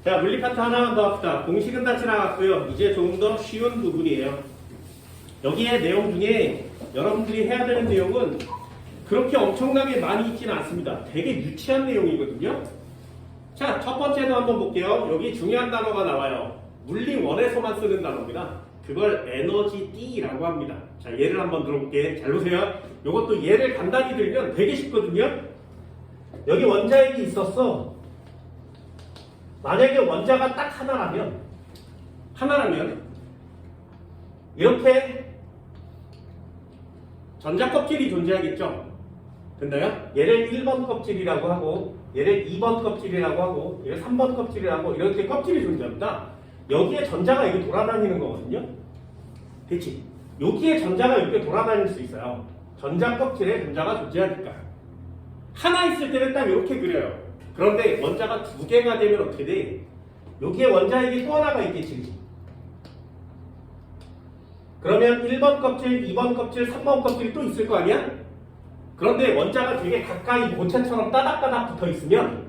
자, 물리 파트 하나만 더 합시다. 공식은 다 지나갔고요. 이제 조금 더 쉬운 부분이에요. 여기에 내용 중에 여러분들이 해야 되는 내용은 그렇게 엄청나게 많이 있지는 않습니다. 되게 유치한 내용이거든요. 자, 첫 번째도 한번 볼게요. 여기 중요한 단어가 나와요. 물리 원에서만 쓰는 단어입니다. 그걸 에너지 D라고 합니다. 자, 예를 한번 들어볼게. 잘 보세요. 이것도 예를 간단히 들면 되게 쉽거든요. 여기 원자핵이 있었어. 만약에 원자가 딱 하나라면 이렇게 전자껍질이 존재하겠죠. 됐나요? 얘를 1번 껍질이라고 하고 얘를 2번 껍질이라고 하고 얘를 3번 껍질이라고 이렇게 껍질이 존재합니다. 여기에 전자가 이렇게 돌아다니는 거거든요. 그치? 여기에 전자가 이렇게 돌아다닐 수 있어요. 전자 껍질에 전자가 존재하니까. 하나 있을 때는 딱 이렇게 그려요. 그런데 원자가 두 개가 되면 어떻게 돼? 여기에 원자핵이 또 하나가 있겠지. 그러면 1번 껍질, 2번 껍질, 3번 껍질이 또 있을 거 아니야? 그런데 원자가 되게 가까이 모체처럼 따닥따닥 붙어 있으면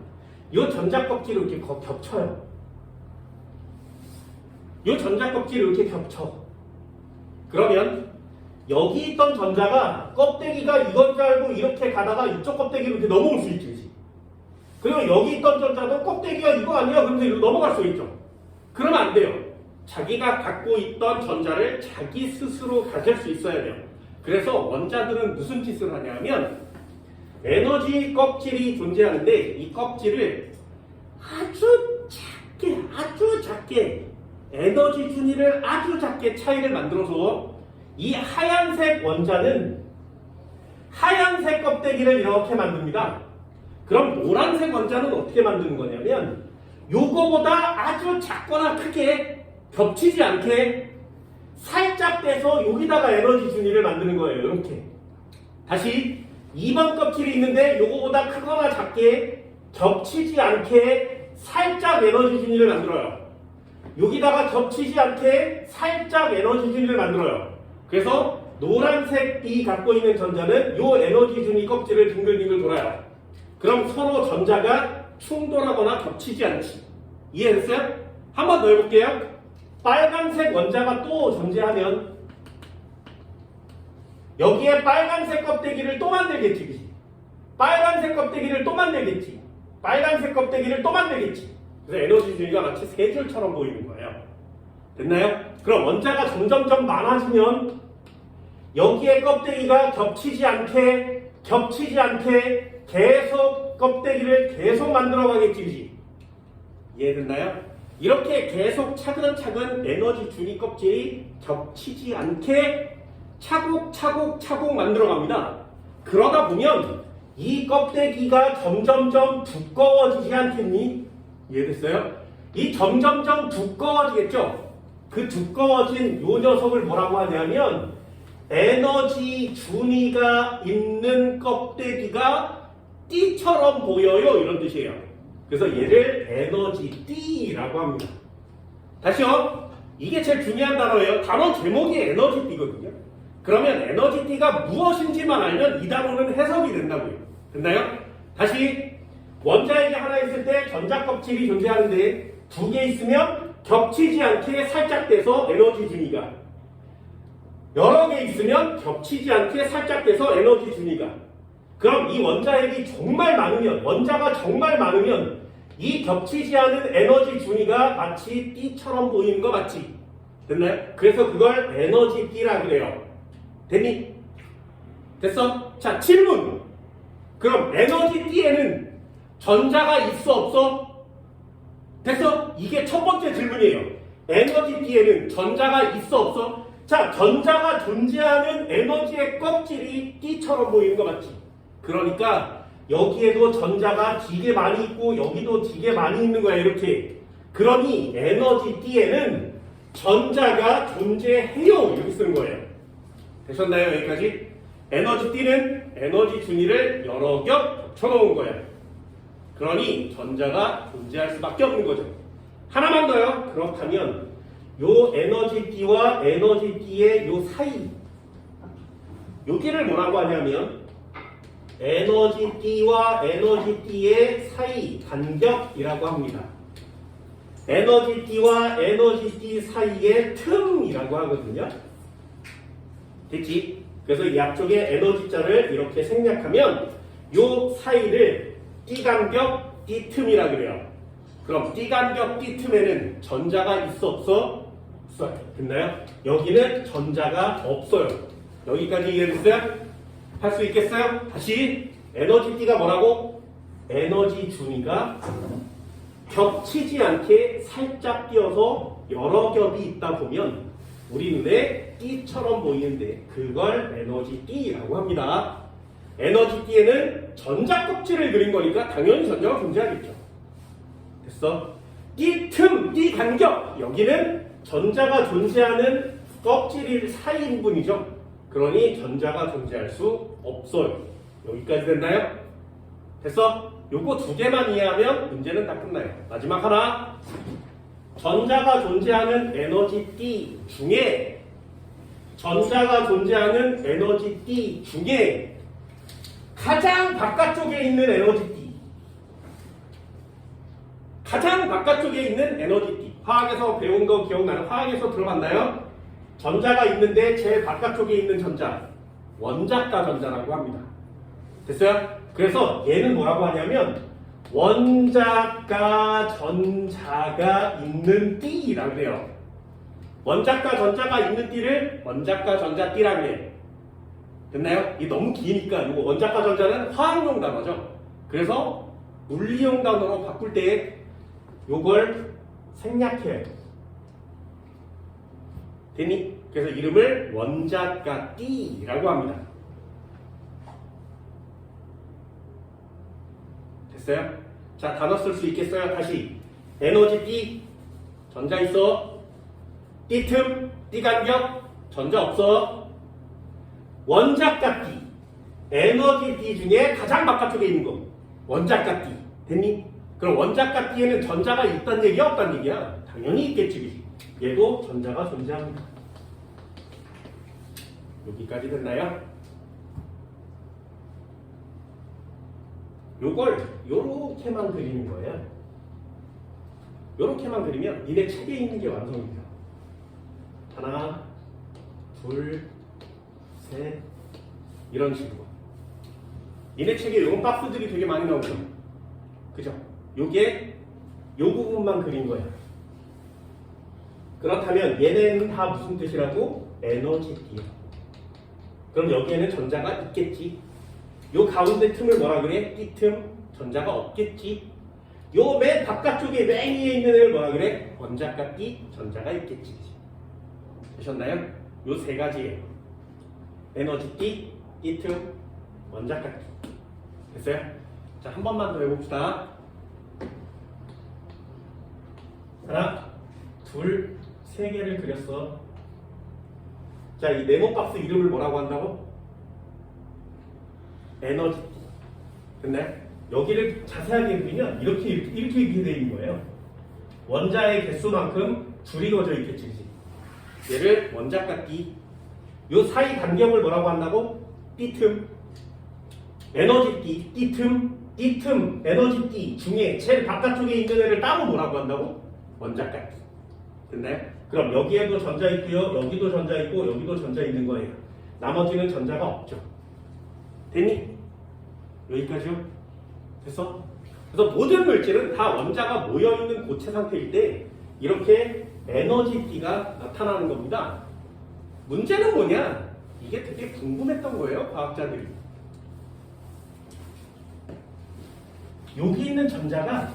이 전자 껍질이 이렇게 겹쳐요. 이 전자 껍질이 이렇게 겹쳐. 그러면 여기 있던 전자가 껍데기가 이건 줄 알고 이렇게 가다가 이쪽 껍데기로 이렇게 넘어올 수 있지. 그리고 여기 있던 전자도 껍데기가 이거 아니야? 그러면서 이렇게 넘어갈 수 있죠. 그러면 안 돼요. 자기가 갖고 있던 전자를 자기 스스로 가질 수 있어야 돼요. 그래서 원자들은 무슨 짓을 하냐면 에너지 껍질이 존재하는데 이 껍질을 아주 작게 에너지 준위를 아주 작게 차이를 만들어서 이 하얀색 원자는 하얀색 껍데기를 이렇게 만듭니다. 그럼 노란색 원자는 어떻게 만드는 거냐면 요거보다 아주 작거나 크게 겹치지 않게 살짝 떼서 여기다가 에너지 준위를 만드는 거예요. 이렇게. 다시 2번 껍질이 있는데 요거보다 크거나 작게 겹치지 않게 살짝 에너지 준위를 만들어요. 여기다가 겹치지 않게 살짝 에너지 준위를 만들어요. 그래서 노란색이 갖고 있는 전자는 요 에너지 준위 껍질을 빙글빙글 돌아요. 그럼 서로 전자가 충돌하거나 겹치지 않지. 이해됐어요? 한 번 더 해볼게요. 빨간색 원자가 또 존재하면 여기에 빨간색 껍데기를 또 만들겠지. 그치? 빨간색 껍데기를 또 만들겠지. 빨간색 껍데기를 또 만들겠지. 그래서 에너지 준위가 마치 세 줄처럼 보이는 거예요. 됐나요? 그럼 원자가 점점점 많아지면 여기에 껍데기가 겹치지 않게 계속 껍데기를 계속 만들어 가겠지. 그치? 이해됐나요? 이렇게 계속 차근차근 에너지 준위 껍질이 겹치지 않게 차곡차곡 만들어 갑니다. 그러다 보면 이 껍데기가 점점점 두꺼워지지 않겠니? 이해됐어요? 이 점점점 두꺼워지겠죠? 그 두꺼워진 요 녀석을 뭐라고 하냐면 에너지 준위가 있는 껍데기가 띠처럼 보여요. 이런 뜻이에요. 그래서 얘를 에너지 D라고 합니다. 다시요. 이게 제일 중요한 단어예요. 단어 제목이 에너지 D거든요. 그러면 에너지 D가 무엇인지만 알면 이 단어는 해석이 된다고요. 됐나요? 다시 원자핵이 하나 있을 때 전자 껍질이 존재하는데 두 개 있으면 겹치지 않게 살짝 떼서 에너지 준위가 여러 개 있으면 겹치지 않게 살짝 떼서 에너지 준위가 그럼 이 원자핵이 정말 많으면 원자가 정말 많으면 이 겹치지 않은 에너지 준위가 마치 띠처럼 보이는 거 맞지? 됐나요? 그래서 그걸 에너지 띠라 그래요. 됐니? 됐어? 자, 질문. 그럼 에너지 띠에는 전자가 있어 없어? 됐어? 이게 첫 번째 질문이에요. 에너지 띠에는 전자가 있어 없어? 자, 전자가 존재하는 에너지의 껍질이 띠처럼 보이는 거 맞지? 그러니까 여기에도 전자가 되게 많이 있고 여기도 되게 많이 있는 거야. 이렇게. 그러니 에너지 D에는 전자가 존재해요. 이렇게 쓰는 거예요. 되셨나요? 여기까지? 에너지 D는 에너지 준위를 여러 겹 겹쳐놓은 거예요. 그러니 전자가 존재할 수밖에 없는 거죠. 하나만 더요. 그렇다면 요 에너지 D와 에너지 D의 요 사이 여기를 뭐라고 하냐면 에너지 D와 에너지 D의 사이 간격이라고 합니다. 에너지 D와 에너지 D 사이의 틈이라고 하거든요. 됐지? 그래서 이 앞쪽에 에너지자를 이렇게 생략하면 요 사이를 D 간격 D 틈이라 그래요. 그럼 D 간격 D 틈에는 전자가 있어 없어? 없어요. 됐나요? 여기는 전자가 없어요. 여기까지 이해됐어요? 할 수 있겠어요? 다시 에너지 D가 뭐라고? 에너지 준위가 겹치지 않게 살짝 띄어서 여러 겹이 있다 보면 우리 눈에 D처럼 보이는데 그걸 에너지 D라고 합니다. 에너지 D에는 전자 껍질을 그린 거니까 당연히 전자가 존재하겠죠. 됐어? D 틈, D 간격 여기는 전자가 존재하는 껍질 사이 부분이죠. 그러니 전자가 존재할 수 없어요. 여기까지 됐나요? 됐어? 요거 두 개만 이해하면 문제는 다 끝나요. 마지막 하나. 전자가 존재하는 에너지 D 중에 전자가 존재하는 에너지 D 중에 가장 바깥쪽에 있는 에너지 D 가장 바깥쪽에 있는 에너지 D 화학에서 배운 거 기억나요? 화학에서 들어봤나요? 전자가 있는데 제일 바깥쪽에 있는 전자 원자가 전자라고 합니다. 됐어요? 그래서 얘는 뭐라고 하냐면 원자가 전자가 있는 띠라고 해요. 원자가 전자가 있는 띠를 원자가 전자 띠라고 해요. 됐나요? 이게 너무 기니까 이거 원자가 전자는 화학용 단어죠. 그래서 물리용 단어로 바꿀 때 요걸 생략해요. 됐니? 그래서 이름을 원자가 띠라고 합니다. 됐어요? 자, 단어 쓸 수 있겠어요? 다시 에너지 D 전자 있어. D 틈, D 간격 전자 없어. 원자가 D 에너지 D 중에 가장 바깥쪽에 있는 거 원자가 D 됐니? 그럼 원자가 D에는 전자가 있다는 얘기야 없다는 얘기야? 당연히 있겠지. 그치? 얘도 전자가 존재합니다. 여기까지 됐나요? 요걸 요렇게만 그리는 거예요. 요렇게만 그리면 니네 책에 있는 게 완성입니다. 하나, 둘, 셋 이런 식으로. 니네 책에 요런 박스들이 되게 많이 나오죠. 그죠? 요게 요 부분만 그린 거야. 그렇다면 얘네는 다 무슨 뜻이라고? 에너지 D야. 그럼 여기에는 전자가 있겠지. 요 가운데 틈을 뭐라 그래? D 틈 전자가 없겠지. 요 맨 바깥쪽에 맨 위에 있는 애를 뭐라 그래? 원자가 D 전자가 있겠지. 되셨나요? 요 세 가지예요. 에너지 D, D 틈, 원자가 D. 됐어요? 자, 한 번만 더 해봅시다. 하나, 둘, 세 개를 그렸어. 자, 이 네모 박스 이름을 뭐라고 한다고? 에너지. 근데 여기를 자세하게 그리면 이렇게 되어 있는 거예요. 원자의 개수만큼 줄이 그어져 있겠지. 얘를 원자가 D. 요 사이 간격을 뭐라고 한다고? D 틈. 에너지 D, D 틈, D 틈, 에너지 D 중에 제일 바깥쪽에 있는 애를 따로 뭐라고 한다고? 원자가 D. 됐나요? 그럼 여기에도 전자 있고요, 여기도 전자 있고, 여기도 전자 있는 거예요. 나머지는 전자가 없죠. 됐니? 여기까지요? 됐어? 그래서 모든 물질은 다 원자가 모여있는 고체 상태일 때 이렇게 에너지 D가 나타나는 겁니다. 문제는 뭐냐? 이게 되게 궁금했던 거예요, 과학자들이. 여기 있는 전자가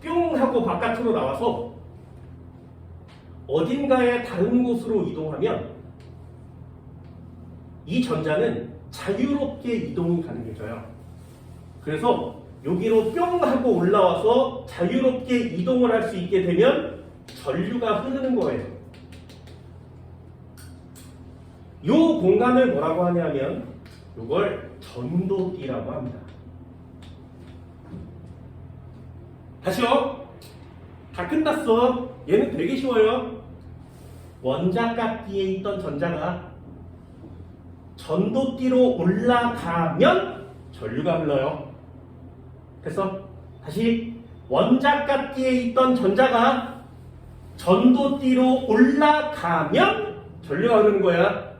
뿅 하고 바깥으로 나와서 어딘가에 다른 곳으로 이동하면 이 전자는 자유롭게 이동이 가능해져요. 그래서 여기로 뿅 하고 올라와서 자유롭게 이동을 할 수 있게 되면 전류가 흐르는 거예요. 이 공간을 뭐라고 하냐면 이걸 전도기라고 합니다. 다시요. 다 끝났어. 얘는 되게 쉬워요. 원자값 뒤에 있던 전자가 전도띠로 올라가면 전류가 흘러요. 됐어? 다시 원자값기에 있던 전자가 전도띠로 올라가면 전류가 흐르는 거야.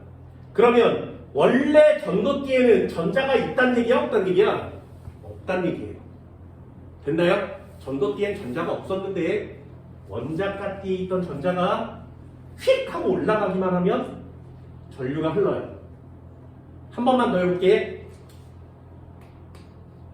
그러면 원래 전도띠에는 전자가 있다는 얘기야, 없다는 얘기야? 없다는 얘기예요. 됐나요? 전도띠엔 전자가 없었는데 원자값기에 있던 전자가 휙 하고 올라가기만 하면 전류가 흘러요. 한 번만 더 해볼게.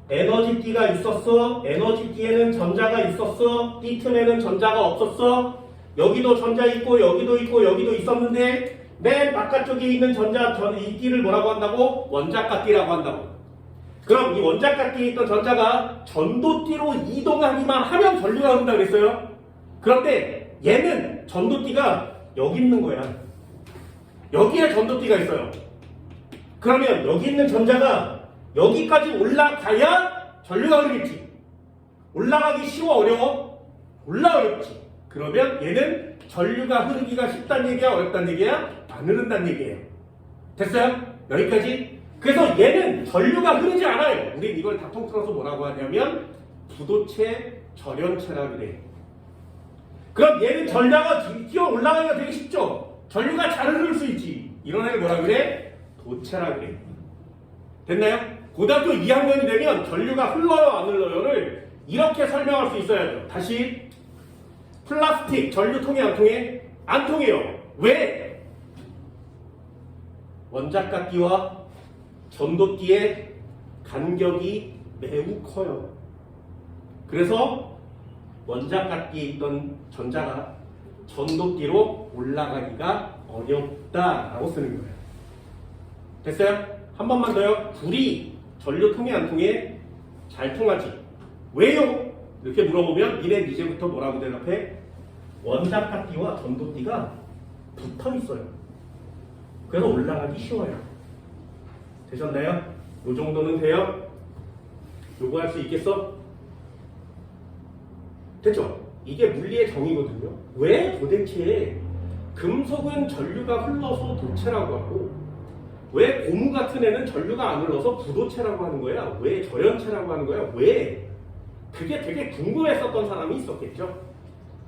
에너지띠가 있었어. 에너지띠에는 전자가 있었어. 띠 틈에는 전자가 없었어. 여기도 전자 있고 여기도 있고 여기도 있었는데 맨 바깥쪽에 있는 이 띠를 뭐라고 한다고? 원자값띠라고 한다고. 그럼 이 원자값띠에 있던 전자가 전도띠로 이동하기만 하면 전류가 흐른다고 그랬어요. 그런데 얘는 전도띠가 여기 있는 거야. 여기에 전도띠가 있어요. 그러면 여기 있는 전자가 여기까지 올라가야 전류가 흐르겠지. 올라가기 쉬워, 어려워? 어렵지. 그러면 얘는 전류가 흐르기가 쉽다는 얘기야, 어렵다는 얘기야? 안 흐른다는 얘기예요. 됐어요? 여기까지? 그래서 얘는 전류가 흐르지 않아요. 우린 이걸 다 통틀어서 뭐라고 하냐면 부도체 절연체라고 그래요. 그럼 얘는 전자가 뛰어 올라가기가 되게 쉽죠? 전류가 잘 흐를 수 있지. 이런 애를 뭐라 그래? 도체라 그래. 됐나요? 고등학교 2학년이 되면 전류가 흘러요, 안 흘러요를 이렇게 설명할 수 있어야죠. 다시 플라스틱 전류 통해, 안 통해? 안 통해요. 왜? 원자값기와 전도띠의 간격이 매우 커요. 그래서 원자값기에 있던 전자가 전도띠로 올라가기가 어렵다라고 쓰는 거예요. 됐어요? 한 번만 더요. 불이 전류 통해, 안 통해? 잘 통하지. 왜요? 이렇게 물어보면 니네 이제부터 뭐라고 대답해? 원자값기와 전도띠가 붙어 있어요. 그래서 올라가기 쉬워요. 되셨나요? 요 정도는 돼요? 요거 할 수 있겠어? 됐죠? 이게 물리의 정의거든요. 왜 도대체 금속은 전류가 흘러서 도체라고 하고 왜 고무 같은 애는 전류가 안 흘러서 부도체라고 하는 거야? 왜 절연체라고 하는 거야? 왜? 그게 되게 궁금했었던 사람이 있었겠죠?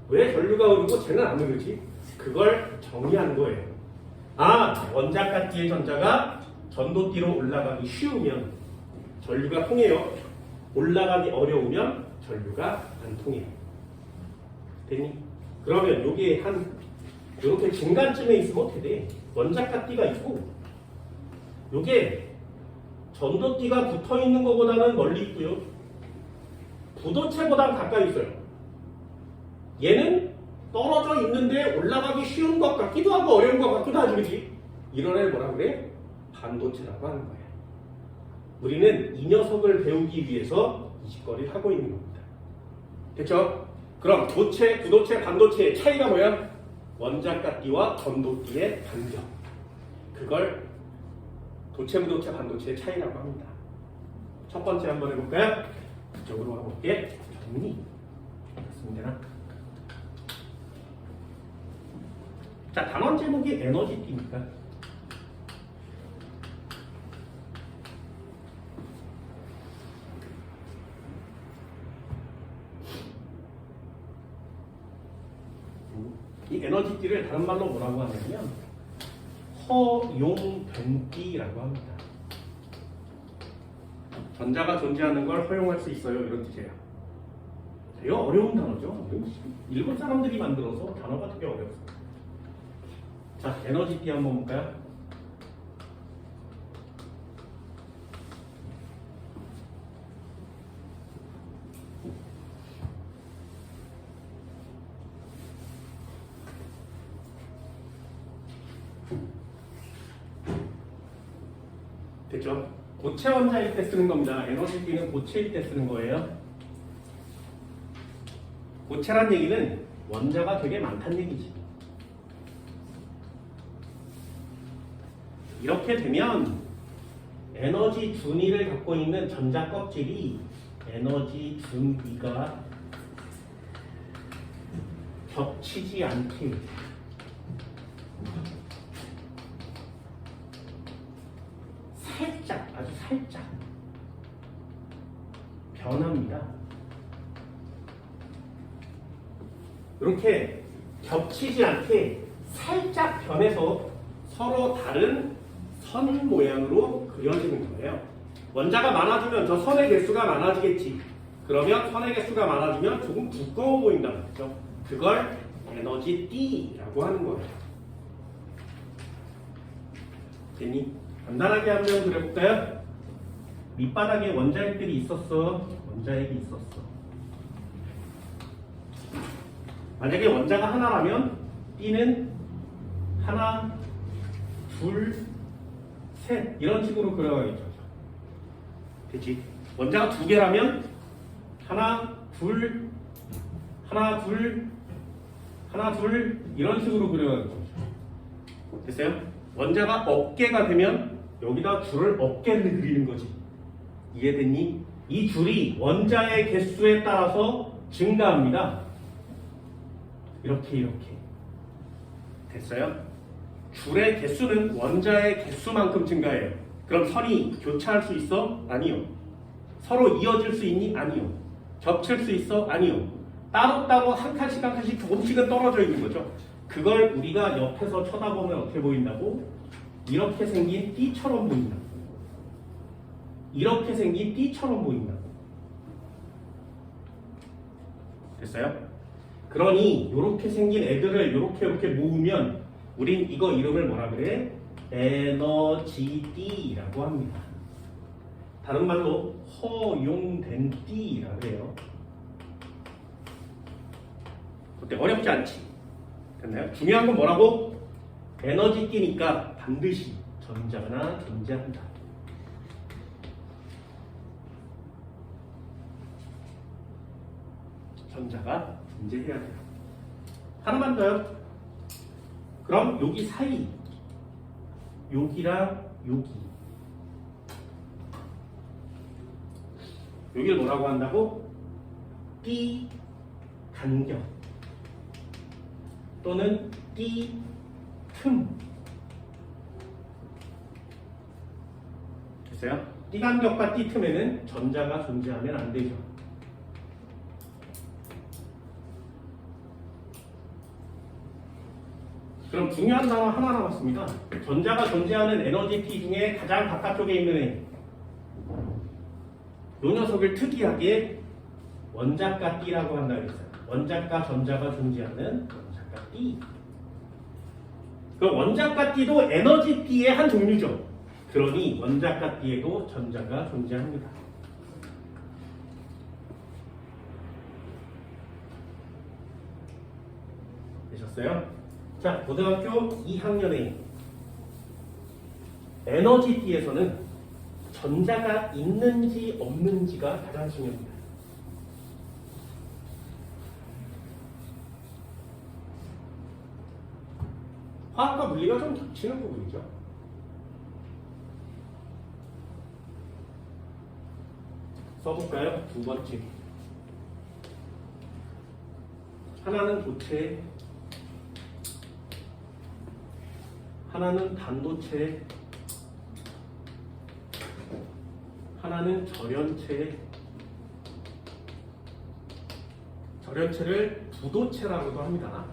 왜 전류가 흐르고 쟤는 안 흐르지? 그걸 정의한 거예요. 아, 원자값기의 전자가 전도띠로 올라가기 쉬우면 전류가 통해요. 올라가기 어려우면 전류가 안 통해요. 되니? 그러면 요게 요렇게 중간쯤에 있으면 어떻게 돼? 원자값기가 있고 요게 전도띠가 붙어있는 것보다는 멀리 있고요. 부도체보다 가까이 있어요. 얘는 떨어져 있는데 올라가기 쉬운 것 같기도 하고 어려운 것 같기도 하지, 그치? 이런 애를 뭐라 그래? 반도체라고 하는 거예요. 우리는 이 녀석을 배우기 위해서 이 짓거리를 하고 있는 겁니다. 됐죠? 그럼 도체, 부도체, 반도체의 차이가 뭐야? 원자값기와 전도띠의 간격. 그걸 도체, 부도체, 반도체의 차이라고 합니다. 첫 번째 한번 해볼까요? 이쪽으로 가볼게. 정리. 쓰면 되나? 자, 단원 제목이 에너지띠니까. 이 에너지띠를 다른 말로 뭐라고 하냐면 허용된띠라고 합니다. 전자가 존재하는 걸 허용할 수 있어요. 이런 뜻이에요. 되게 어려운 단어죠. 일본 사람들이 만들어서 단어가 되게 어렵습니다. 자, 에너지띠 한번 볼까요? 됐죠? 고체 원자일 때 쓰는 겁니다. 에너지띠는 고체일 때 쓰는 거예요. 고체란 얘기는 원자가 되게 많다는 얘기지. 이렇게 되면 에너지 준위를 갖고 있는 전자 껍질이 에너지 준위가 겹치지 않게 살짝, 아주 살짝 변합니다. 이렇게 겹치지 않게 살짝 변해서 서로 다른 선 모양으로 그려지는 거예요. 원자가 많아지면 저 선의 개수가 많아지겠지. 그러면 선의 개수가 많아지면 조금 두꺼워 보인다는 거죠. 그걸 에너지 D라고 하는 거예요. 됐니? 간단하게 한번 그려볼까요? 밑바닥에 원자핵들이 있었어. 원자핵이 있었어. 만약에 원자가 하나라면 D는 하나, 둘, 셋 이런 식으로 그려가겠죠. 됐지? 원자가 두 개라면 하나, 둘, 하나, 둘, 하나, 둘 이런 식으로 그려가겠죠. 됐어요? 원자가 업개가 되면 여기다 줄을 업개를 그리는 거지. 이해됐니? 이 줄이 원자의 개수에 따라서 증가합니다. 이렇게 됐어요? 줄의 개수는 원자의 개수만큼 증가해요. 그럼 선이 교차할 수 있어? 아니요. 서로 이어질 수 있니? 아니요. 겹칠 수 있어? 아니요. 따로따로 한 칸씩 조금씩은 떨어져 있는 거죠. 그걸 우리가 옆에서 쳐다보면 어떻게 보인다고? 이렇게 생긴 띠처럼 보인다. 이렇게 생긴 띠처럼 보인다. 됐어요? 그러니 이렇게 생긴 애들을 이렇게 모으면 우린 이거 이름을 뭐라 그래? 에너지띠라고 합니다. 다른 말로 허용된 띠라고 해요. 어때? 어렵지 않지? 됐나요? 중요한 건 뭐라고? 에너지띠니까 반드시 전자가 존재한다. 전자가 존재해야 돼요. 하나만 더요. 그럼 여기 사이, 여기랑 여기를 뭐라고 한다고? 띠 간격 또는 띠 틈. 됐어요? 띠 간격과 띠 틈에는 전자가 존재하면 안 되죠. 그럼 중요한 단어 하나 남았습니다. 전자가 존재하는 에너지 T 중에 가장 바깥쪽에 있는 애. 이 녀석을 특이하게 원자가 T라고 한다 그랬어요. 원자가 전자가 존재하는 원자가 T. 그럼 원자가 T도 에너지 T의 한 종류죠. 그러니 원자가 T에도 전자가 존재합니다. 되셨어요? 자, 고등학교 2학년에 에너지띠에서는 전자가 있는지 없는지가 가장 중요합니다. 화학과 물리가 좀 겹치는 부분이죠. 써볼까요? 두 번째. 하나는 도체, 하나는 단도체, 하나는 절연체. 절연체를 부도체라고도 합니다.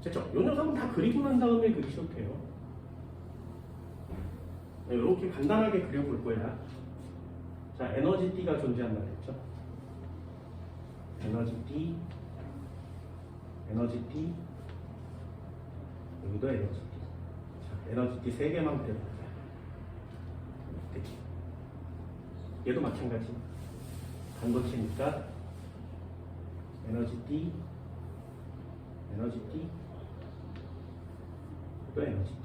됐죠? 이 녀석은 다 그리고 난 다음에 그리셔도 돼요. 네, 이렇게 간단하게 그려볼 거야. 자, 에너지 T가 존재한다 그랬죠? 에너지 T, 에너지 T, 여기도 에너지 T. 자, 에너지 T 3개만 그려볼게요. 됐지? 얘도 마찬가지. 반도체니까 에너지 T, 에너지 T, 또 에너지 T.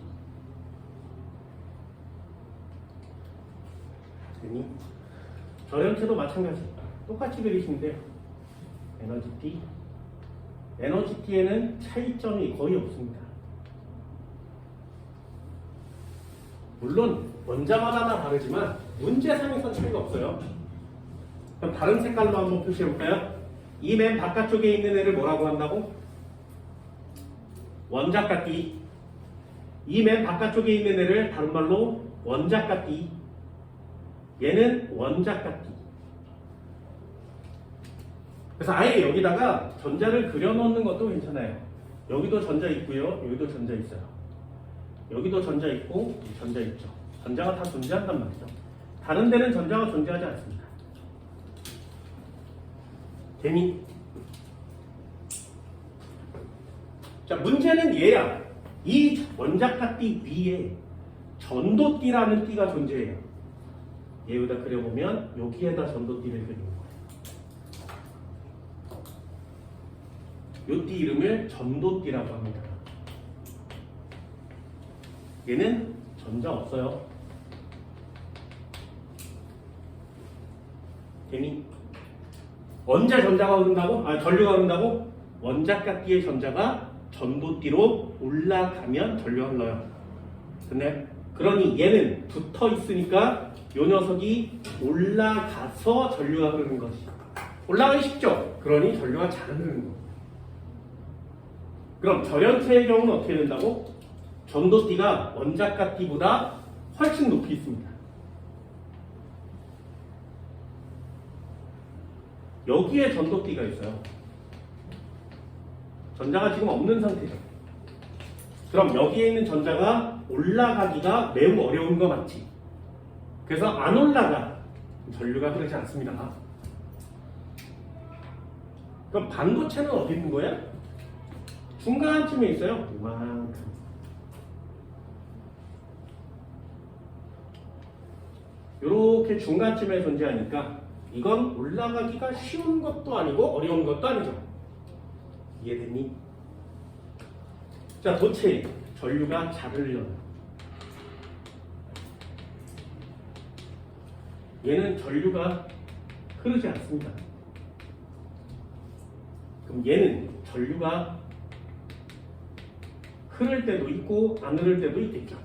되니? 절연체도 마찬가지. 똑같이 그리시면 돼요. 에너지 T. 에너지 T에는 차이점이 거의 없습니다. 물론 원자마다 다 다르지만 문제상에선 차이가 없어요. 그럼 다른 색깔로 한번 표시해볼까요? 이 맨 바깥쪽에 있는 애를 뭐라고 한다고? 원자가 T. 이 맨 바깥쪽에 있는 애를 다른 말로 원자가 띠. 얘는 원자가 띠. 그래서 아예 여기다가 전자를 그려놓는 것도 괜찮아요. 여기도 전자 있고요. 여기도 전자 있어요. 여기도 전자 있고 전자 있죠. 전자가 다 존재한단 말이죠. 다른 데는 전자가 존재하지 않습니다. 재미? 자, 문제는 얘야. 이 원자가 띠 위에 전도띠라는 띠가 존재해요. 얘에다 그려보면 여기에다 전도띠를 그리는 거예요. 이 띠 이름을 전도띠라고 합니다. 얘는 전자 없어요. 재미? 언제 전자가 오른다고? 전류가 오른다고? 원자가 띠의 전자가 전도띠로 올라가면 전류가 흘러요. 근데 그러니 얘는 붙어 있으니까 이 녀석이 올라가서 전류가 흐르는 거지. 올라가기 쉽죠? 그러니 전류가 잘 흐르는 거. 그럼 절연체의 경우는 어떻게 된다고? 전도띠가 원자가 띠보다 훨씬 높이 있습니다. 여기에 전도띠가 있어요. 전자가 지금 없는 상태죠. 그럼 여기에 있는 전자가 올라가기가 매우 어려운 거 맞지? 그래서 안 올라가. 전류가 흐르지 않습니다. 그럼 반도체는 어디 있는 거야? 중간쯤에 있어요. 이만큼. 이렇게 중간쯤에 존재하니까 이건 올라가기가 쉬운 것도 아니고 어려운 것도 아니죠. 이해됐니? 자, 도체 전류가 잘 흘러요. 얘는 전류가 흐르지 않습니다. 그럼 얘는 전류가 흐를 때도 있고 안 흐를 때도 있겠죠.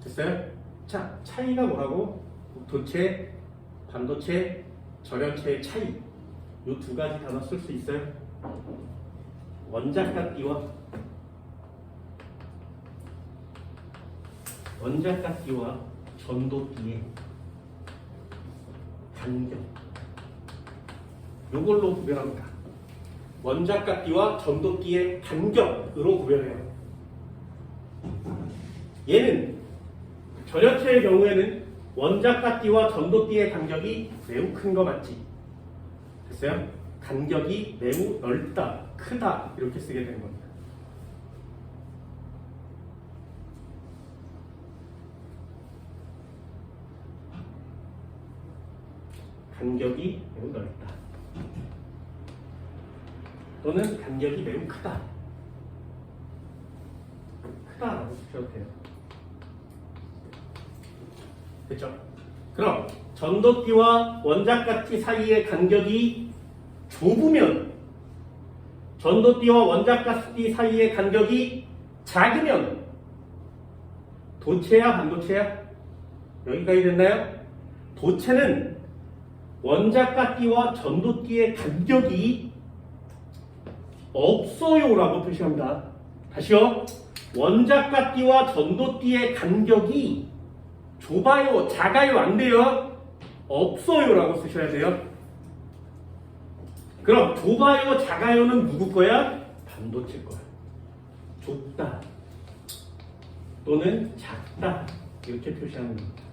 됐어요? 자, 차이가 뭐라고? 도체, 반도체, 절연체의 차이. 이 두 가지 단어 쓸 수 있어요? 원자가 띠와 전도띠의 간격. 요걸로 구별합니다. 원자가 띠와 전도띠의 간격으로 구별해요. 얘는 절연체의 경우에는 원자가 띠와 전도띠의 간격이 매우 큰 거 맞지? 됐어요? 간격이 매우 넓다, 크다 이렇게 쓰게 되는 겁니다. 간격이 매우 넓다 또는 간격이 매우 크다. 크다라고 쓰셔도 돼요. 됐죠? 그럼 전도띠와 원자가띠 사이의 간격이 좁으면, 전도띠와 원자가띠 사이의 간격이 작으면 도체야 반도체야? 여기까지 됐나요? 도체는 원자가띠와 전도띠의 간격이 없어요라고 표시합니다. 다시요. 원자가띠와 전도띠의 간격이 좁아요, 작아요, 안 돼요? 없어요라고 쓰셔야 돼요. 그럼 좁아요, 작아요는 누구 거야? 반도체 거야. 좁다 또는 작다 이렇게 표시하는 겁니다.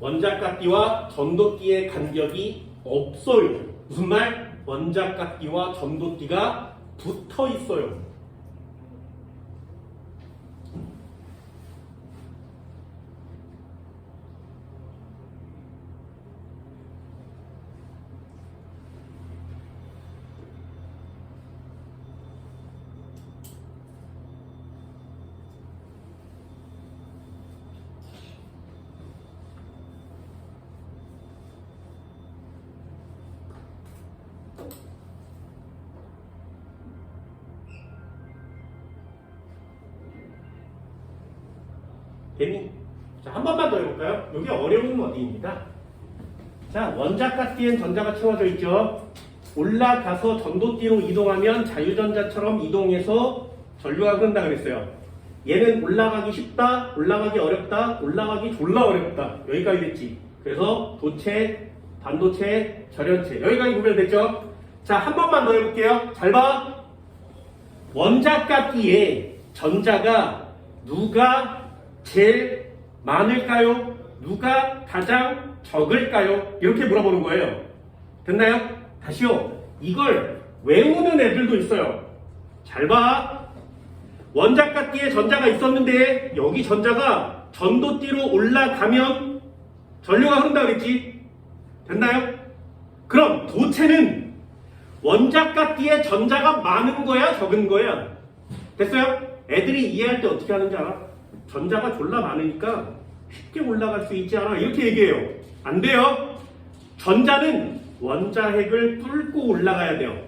원자가띠와 전도띠의 간격이 없어요. 무슨 말? 원자가띠와 전도띠가 붙어 있어요. 재미? 자, 한 번만 더 해볼까요? 여기 어려운 어디입니다. 자, 원자가띠엔 전자가 채워져 있죠. 올라가서 전도띠로 이동하면 자유전자처럼 이동해서 전류가 흐른다 그랬어요. 얘는 올라가기 쉽다, 올라가기 어렵다, 올라가기 졸라 어렵다. 여기까지 됐지. 그래서 도체, 반도체, 절연체. 여기까지 구별됐죠? 자, 한 번만 더 해볼게요. 잘 봐. 원자값기에 전자가 누가 제일 많을까요? 누가 가장 적을까요? 이렇게 물어보는 거예요. 됐나요? 다시요. 이걸 외우는 애들도 있어요. 잘 봐. 원자값기에 전자가 있었는데 여기 전자가 전도띠로 올라가면 전류가 흐른다 그랬지? 됐나요? 그럼 도체는 원자값기에 전자가 많은 거야? 적은 거야? 됐어요? 애들이 이해할 때 어떻게 하는지 알아? 전자가 졸라 많으니까 쉽게 올라갈 수 있지 않아? 이렇게 얘기해요. 안 돼요. 전자는 원자핵을 뚫고 올라가야 돼요.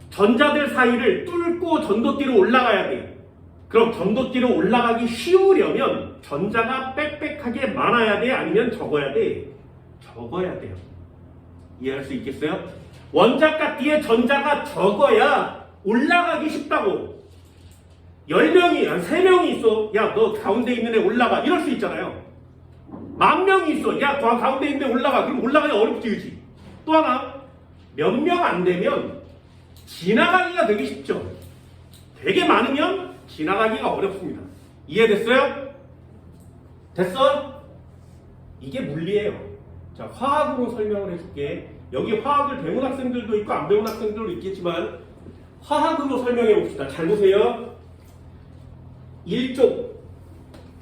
전자들 사이를 뚫고 전도띠로 올라가야 돼. 그럼 전도띠로 올라가기 쉬우려면 전자가 빽빽하게 많아야 돼? 아니면 적어야 돼? 적어야 돼요. 이해할 수 있겠어요? 원자값기에 전자가 적어야 올라가기 쉽다고. 10명이, 3명이 있어. 야, 너 가운데 있는 애 올라가. 이럴 수 있잖아요. 10,000명이 있어. 야, 가운데 있는 애 올라가. 그럼 올라가기 어렵지, 그지? 또 하나, 몇 명 안 되면 지나가기가 되게 쉽죠. 되게 많으면 지나가기가 어렵습니다. 이해됐어요? 됐어? 이게 물리예요. 자, 화학으로 설명을 해줄게. 여기 화학을 배운 학생들도 있고 안 배운 학생들도 있겠지만 화학으로 설명해 봅시다. 잘 보세요. 1족,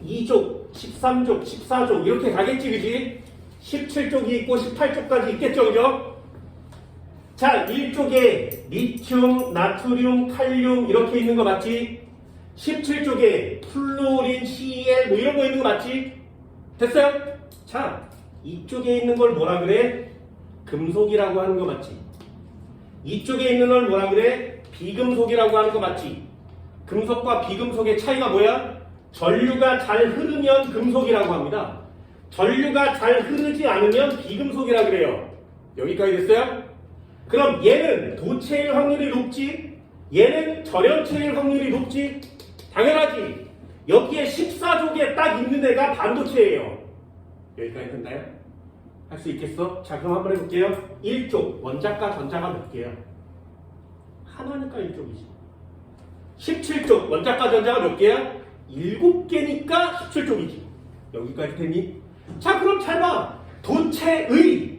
2족, 13족, 14족 이렇게 가겠지, 그지? 17족이 있고 18족까지 있겠죠, 그죠? 자, 1쪽에 리튬, 나트륨, 칼륨 이렇게 있는 거 맞지? 17쪽에 플루린, CL 뭐 이런 거 있는 거 맞지? 됐어요? 자, 이쪽에 있는 걸 뭐라 그래? 금속이라고 하는 거 맞지? 이쪽에 있는 걸 뭐라 그래? 비금속이라고 하는 거 맞지? 금속과 비금속의 차이가 뭐야? 전류가 잘 흐르면 금속이라고 합니다. 전류가 잘 흐르지 않으면 비금속이라고 그래요. 여기까지 됐어요? 그럼 얘는 도체일 확률이 높지? 얘는 절연체일 확률이 높지? 당연하지. 여기에 14족에 딱 있는 애가 반도체예요. 여기까지 됐나요? 할 수 있겠어? 자, 그럼 한번 해볼게요. 1족, 원자과 전자가 몇 개야? 하나니까 1족이지. 17족, 원자과 전자가 몇 개야? 7개니까 17족이지. 여기까지 됐니? 자, 그럼 잘 봐. 도체의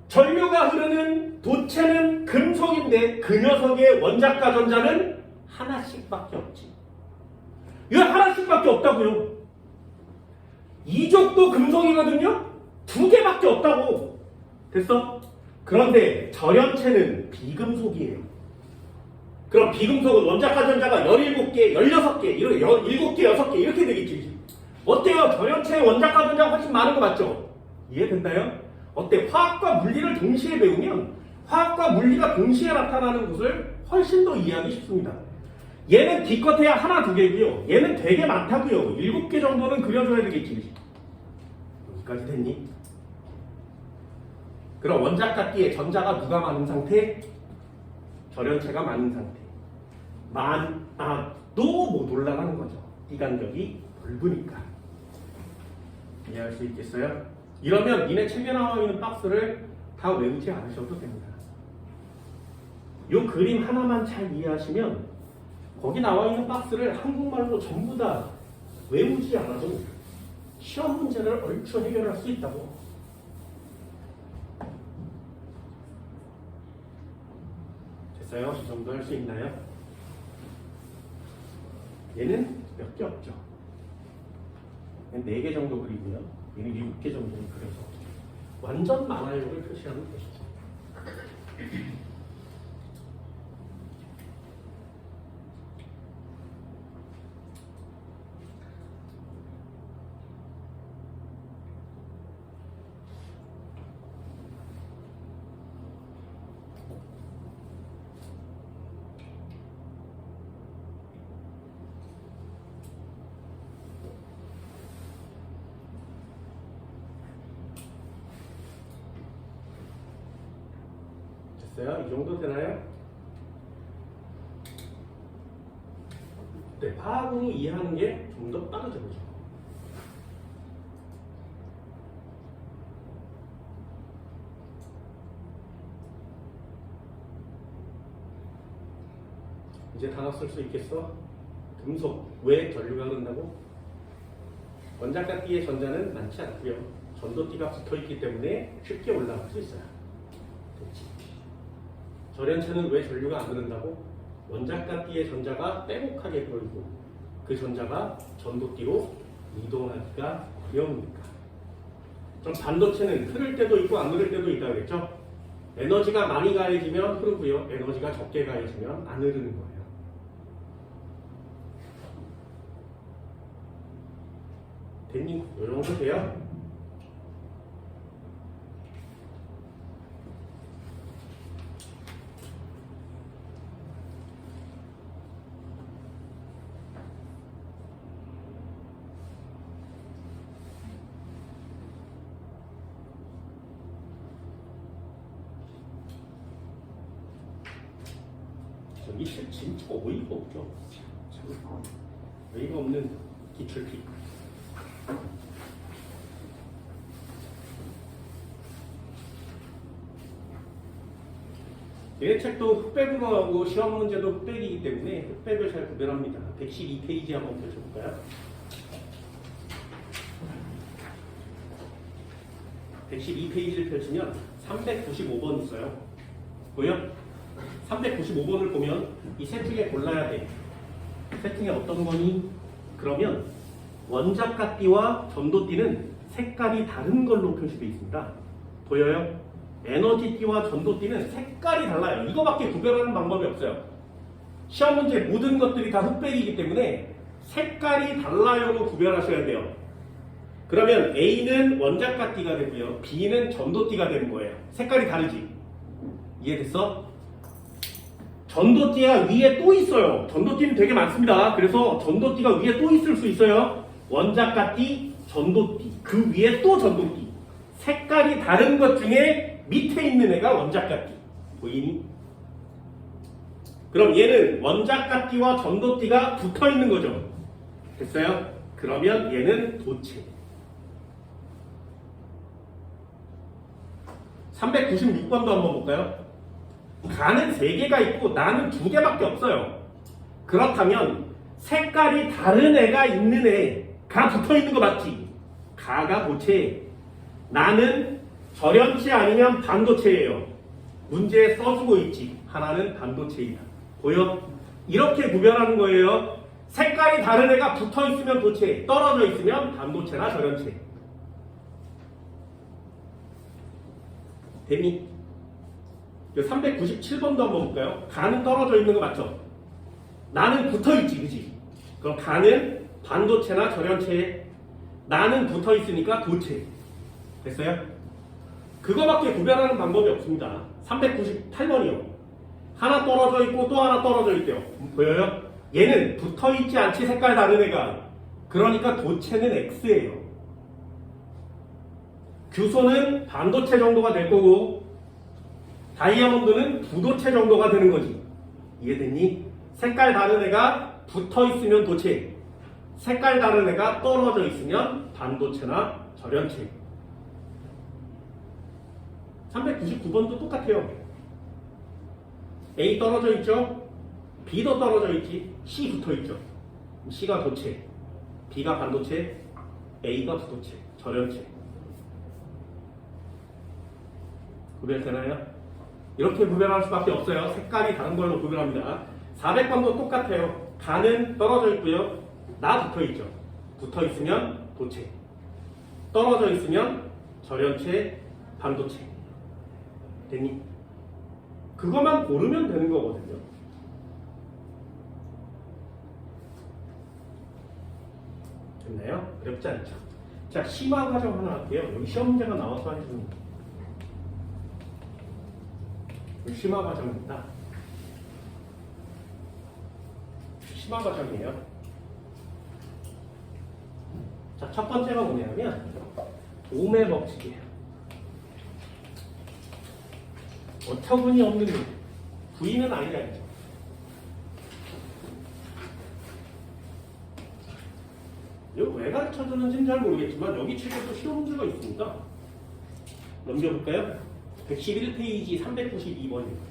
전류가 흐르는 도체는 금속인데 그 녀석의 원자과 전자는 하나씩밖에 없지. 이거 하나씩밖에 없다고요. 이족도 금속이거든요. 2개밖에 없다고. 됐어? 그런데 절연체는 비금속이에요. 그럼 비금속은 원자과 전자가 17개, 16개, 이렇게 7개, 6개 이렇게 되겠지. 어때요? 절연체의 원자과 전자가 훨씬 많은 거 맞죠? 이해된다요? 어때? 화학과 물리를 동시에 배우면 화학과 물리가 동시에 나타나는 것을 훨씬 더 이해하기 쉽습니다. 얘는 기껏해야 하나, 2개고요. 얘는 되게 많다고요. 7개 정도는 그려줘야 되겠지. 여기까지 됐니? 그럼 원자값기에 전자가 누가 많은 상태? 절연체가 많은 상태. 많아도 못 올라가는 거죠. 띠간격이 넓으니까. 이해할 수 있겠어요? 이러면 니네 책에 나와 있는 박스를 다 외우지 않으셔도 됩니다. 이 그림 하나만 잘 이해하시면 거기 나와 있는 박스를 한국말로 전부 다 외우지 않아도 시험 문제를 얼추 해결할 수 있다고. 됐어요? 이 정도 할 수 있나요? 얘는 몇 개 없죠. 4개 정도 그리고요. 얘는 7개 정도 그려서 완전 많아요를 표시하면 되시죠. 됐어요? 이 정도 되나요? 네, 화학으로 이해하는 게 좀 더 빠르죠, 그죠? 이제 단어 쓸 수 있겠어? 금속, 왜 전류가 흐른다고? 원자과 띠의 전자는 많지 않고요. 전도띠가 붙어있기 때문에 쉽게 올라갈 수 있어요. 그렇지. 절연체는 왜 전류가 안 흐른다고? 원자과 띠의 전자가 빼곡하게 들어있고 그 전자가 전도띠로 이동하기가 어려우니까. 그럼 반도체는 흐를 때도 있고 안 흐를 때도 있다고 그랬죠? 에너지가 많이 가해지면 흐르고요. 에너지가 적게 가해지면 안 흐르는 거예요. 됐니? 이 정도 돼요? 저기 진짜 어이가 없죠? 참 어이가 없는 기출题. 얘 책도 흑백으로 하고 시험 문제도 흑백이기 때문에 흑백을 잘 구별합니다. 112페이지 한번 펼쳐볼까요? 112페이지를 펼치면 395번 있어요. 보여? 395번을 보면 이 셋 중에 골라야 돼. 셋 중에 어떤 거니? 그러면 원자과띠와 전도띠는 색깔이 다른 걸로 표시되어 있습니다. 보여요? 에너지띠와 전도띠는 색깔이 달라요. 이거밖에 구별하는 방법이 없어요. 시험 문제 모든 것들이 다 흑백이기 때문에 색깔이 달라요로 구별하셔야 돼요. 그러면 A는 원자과띠가 되고요. B는 전도띠가 되는 거예요. 색깔이 다르지? 이해됐어? 전도띠가 위에 또 있어요. 전도띠는 되게 많습니다. 그래서 전도띠가 위에 또 있을 수 있어요. 원자과띠, 전도띠. 그 위에 또 전도띠. 색깔이 다른 것 중에 밑에 있는 애가 원자과띠. 보이니? 그럼 얘는 원자과띠와 전도띠가 붙어 있는 거죠. 됐어요? 그러면 얘는 도체. 396번도 한번 볼까요? 가는 3개가 있고 나는 2개밖에 없어요. 그렇다면 색깔이 다른 애가 있는 애가 붙어 있는 거 맞지? 가가 도체. 나는 절연체 아니면 반도체예요. 문제에 써주고 있지. 하나는 반도체이다. 보여? 이렇게 구별하는 거예요. 색깔이 다른 애가 붙어 있으면 도체, 떨어져 있으면 반도체나 절연체. 됐니? 397번도 한번 볼까요? 가는 떨어져 있는 거 맞죠? 나는 붙어 있지, 그지? 그럼 가는 반도체나 절연체, 나는 붙어 있으니까 도체. 됐어요? 그거밖에 구별하는 방법이 없습니다. 398번이요. 하나 떨어져 있고 또 하나 떨어져 있대요. 보여요? 얘는 붙어 있지 않지, 색깔 다른 애가. 그러니까 도체는 X예요. 규소는 반도체 정도가 될 거고 다이아몬드는 부도체 정도가 되는 거지. 이해됐니? 색깔 다른 애가 붙어 있으면 도체, 색깔 다른 애가 떨어져 있으면 반도체나 절연체. 399번도 똑같아요. A 떨어져 있죠? B도 떨어져 있지? C 붙어 있죠? C가 도체, B가 반도체, A가 부도체, 절연체. 구별되나요? 이렇게 구별할 수밖에 없어요. 색깔이 다른 걸로 구별합니다. 400번도 똑같아요. 가는 떨어져 있고요. 나 붙어 있죠. 붙어 있으면 도체, 떨어져 있으면 절연체, 반도체. 됐니? 그것만 고르면 되는 거거든요. 됐나요? 어렵지 않죠? 자, 심화 과정 하나 할게요. 여기 시험 문제가 나와서 해주는 심화 과정입니다. 심화 과정이에요. 자, 첫 번째가 뭐냐면 오음의 법칙이에요. 어처구니 없는 부인은 아니라죠. 이거 왜 가르쳐주는지는 잘 모르겠지만 여기 책에도 시험 문제가 있습니다. 넘겨볼까요? 111페이지 392번입니다.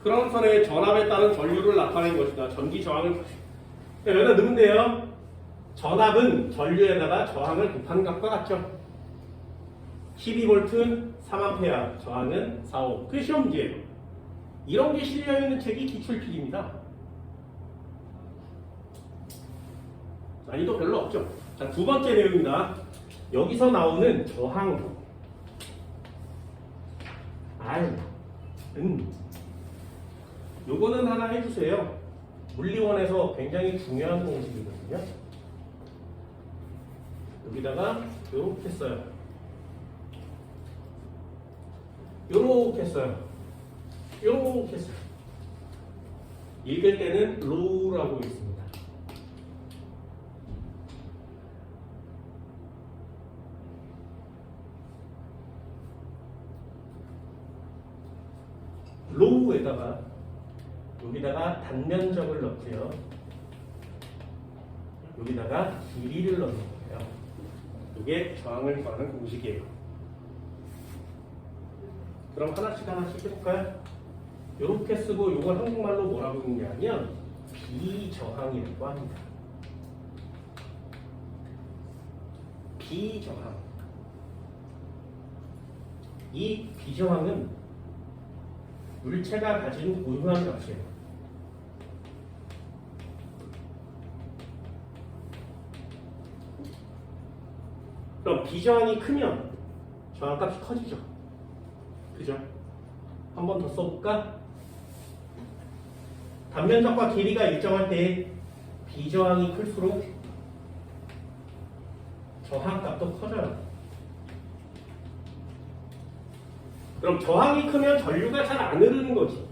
크롬선의 전압에 따른 전류를 나타낸 것이다. 전기 저항을 여기다 넣으면 돼요. 전압은 전류에다가 저항을 곱한 값과 같죠. 12V 3A, 저항은 4옴. 그게 시험 문제예요. 이런 게 실려있는 책이 기출필입니다. 난이도 별로 없죠. 자, 두 번째 내용입니다. 여기서 나오는 저항 R, 요거는 하나 해주세요. 물리원에서 굉장히 중요한 공식이거든요. 여기다가 요렇게 써요. 요렇게 써요. 요렇게 써요. 읽을 때는 로우라고 있습니다. 로우에다가 여기다가 단면적을 넣고요. 여기다가 길이를 넣는 거예요. 이게 저항을 구하는 공식이에요. 그럼 하나씩 해볼까요? 이렇게 쓰고 이걸 한국말로 뭐라고 읽냐면 비저항이라고 합니다. 비저항. 이 비저항은 물체가 가진 고유한 값이에요. 그럼 비저항이 크면 저항값이 커지죠. 그죠? 한 번 더 써볼까? 단면적과 길이가 일정할 때 비저항이 클수록 저항값도 커져요. 그럼 저항이 크면 전류가 잘 안 흐르는 거지.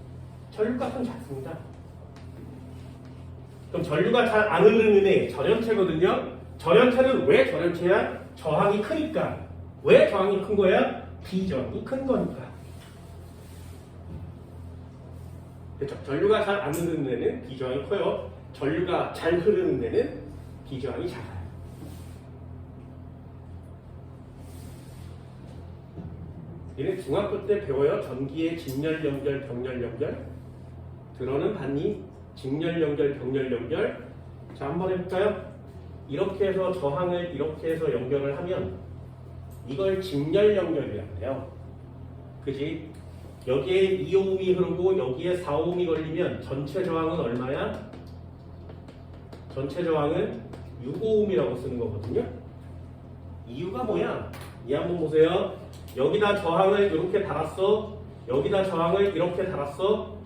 전류값은 작습니다. 그럼 전류가 잘 안 흐르는 애 전연체거든요. 전연체는 왜 전연체야? 저항이 크니까. 왜 저항이 큰 거야? 비저항이 큰 거니까. 그렇죠? 전류가 잘 안 흐르는 데는 비저항이 커요. 전류가 잘 흐르는 데는 비저항이 작아요. 얘네 중학교 때 배워요. 전기의 직렬 연결, 병렬 연결. 들어는 봤니? 직렬 연결, 병렬 연결. 자, 한번 해볼까요? 이렇게 해서 저항을 이렇게 해서 연결을 하면 이걸 직렬 연결이라고 해요. 그지? 여기에 2ohm이 흐르고 여기에 4ohm이 걸리면 전체 저항은 얼마야? 전체 저항은 6ohm이라고 쓰는 거거든요. 이유가 뭐야? 이 한번 보세요. 여기다 저항을 이렇게 달았어. 여기다 저항을 이렇게 달았어.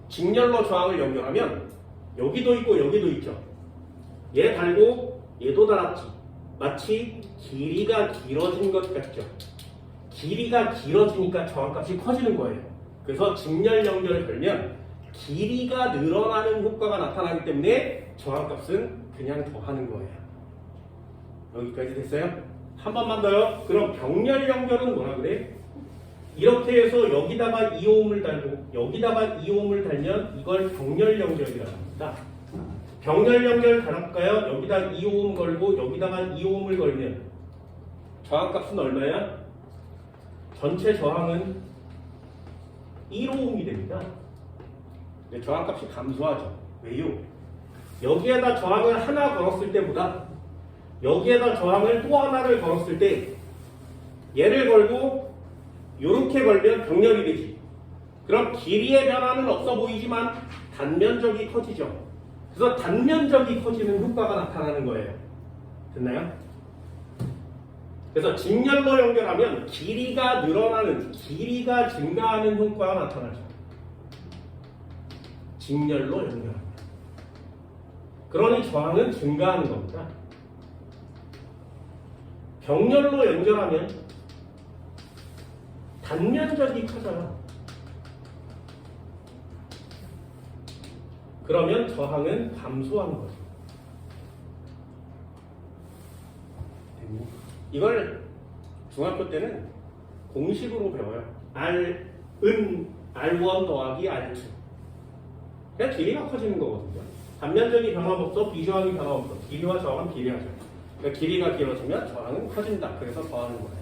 직렬로 저항을 연결하면 여기도 있고 여기도 있죠. 얘 달고 얘도 달았지. 마치 길이가 길어진 것 같죠. 길이가 길어지니까 저항값이 커지는 거예요. 그래서 직렬 연결을 걸면 길이가 늘어나는 효과가 나타나기 때문에 저항값은 그냥 더하는 거예요. 여기까지 됐어요? 한 번만 더요. 그럼 병렬 연결은 뭐라 그래? 이렇게 해서 여기다가 2ohm을 달고 여기다가 2ohm을 달면 이걸 병렬 연결이라고 합니다. 병렬 연결 달을까요? 여기다 2ohm 걸고 여기다가 2ohm을 걸면 저항값은 얼마야? 전체 저항은 1ohm이 됩니다. 저항값이 감소하죠. 왜요? 여기에다 저항을 하나 걸었을 때보다 여기에다 저항을 또 하나를 걸었을 때 얘를 걸고 이렇게 걸면 병렬이 되지. 그럼 길이의 변화는 없어 보이지만 단면적이 커지죠. 그래서 단면적이 커지는 효과가 나타나는 거예요. 됐나요? 그래서 직렬로 연결하면 길이가 늘어나는, 길이가 증가하는 효과가 나타나죠. 직렬로 연결합니다. 그러니 저항은 증가하는 겁니다. 병렬로 연결하면 단면적이 커져요. 그러면 저항은 감소하는 거죠. 이걸 중학교 때는 공식으로 배워요. R1 더하기 R2. 그냥 길이가 커지는 거거든요. 단면적이 변함없어, 비저항이 변함없어. 길이와 저항은 비례하죠. 그러니까 길이가 길어지면 저항은 커진다. 그래서 더하는 거예요.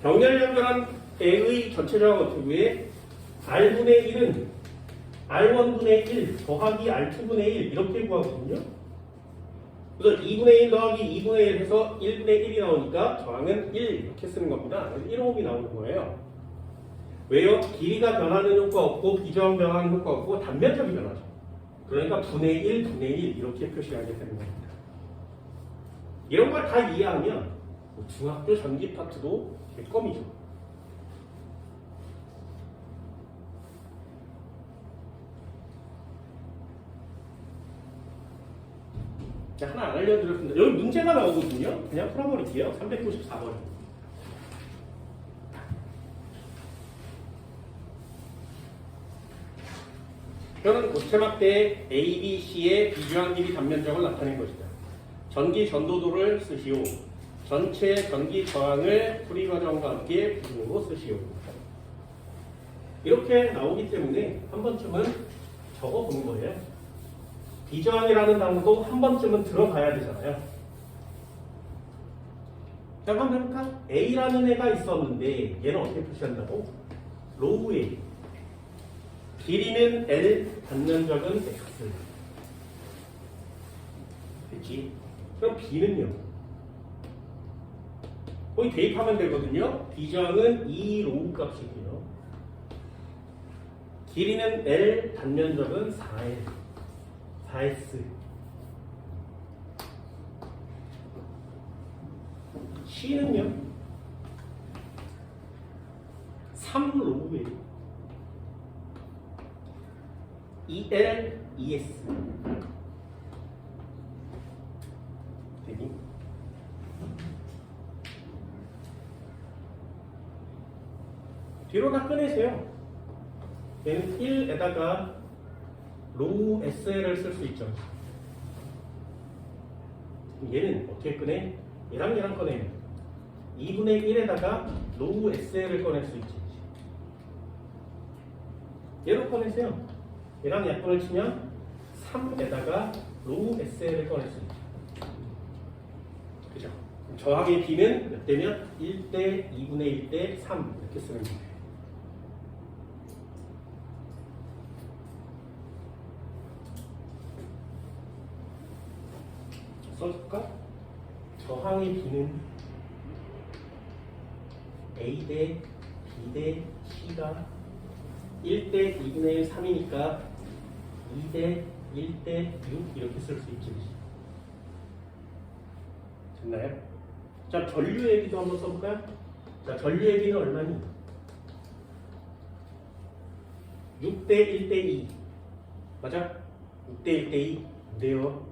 병렬 연결한 애의 전체 저항 어떻게 R분의 1은 R1분의 1 더하기 R2분의 1 이렇게 구하거든요. 그래서 2분의 1 더하기 2분의 1 해서 1분의 1이 나오니까 저항은 1 이렇게 쓰는 겁니다. 1옴이 나오는 거예요. 왜요? 길이가 변하는 효과 없고 비저항 변하는 효과 없고 단면적이 변하죠. 그러니까 분의 1, 분의 1 이렇게 표시하게 되는 겁니다. 이런 걸 다 이해하면 중학교 전기 파트도 개껌이죠. 하나 안 알려드렸습니다. 여기 문제가 나오거든요. 그냥 풀어버릴게요. 394번. 이거는 고체막대의 A, B, C의 비주한 길이 단면적을 나타낸 것이다. 전기 전도도를 쓰시오. 전체 전기 저항을 풀이 과정과 함께 부등으로 쓰시오. 이렇게 나오기 때문에 한 번쯤은 적어보는 거예요. 비저항이라는 단어도 한 번쯤은 들어가야 되잖아요. 자, 한번 해볼까? A라는 애가 있었는데 얘는 어떻게 표시한다고? 로우 A. 길이는 L, 단면적은 X. 됐지? 그럼 B는요? 거기 대입하면 되거든요. 비저항은 2 로우 값이고요. 길이는 L, 단면적은 4L. 4S. C는요? 3 로우에 2L, 2S. 되니? 뒤로 다 꺼내세요. 얘는 1에다가 로우 SL을 쓸 수 있죠. 얘는 어떻게 꺼내? 얘랑 꺼내요. 2분의 1에다가 로우 SL을 꺼낼 수 있지. 얘로 꺼내세요. 얘랑 약분을 치면 3에다가 로우 SL을 꺼낼 수 있죠. 그죠? 저항의 B는 몇 대면? 1대 2분의 1대 3 이렇게 쓰는 거예요. 써줄까? 저항의 B는 A 대 B 대 C가 1대 2분의 1, 3이니까 2대 1대 6 이렇게 쓸 수 있지. 됐나요? 자, 전류의 B도 한번 써볼까요? 자, 전류의 B는 얼마니? 6대 1대 2 맞아? 6대 1대 2 안 돼요.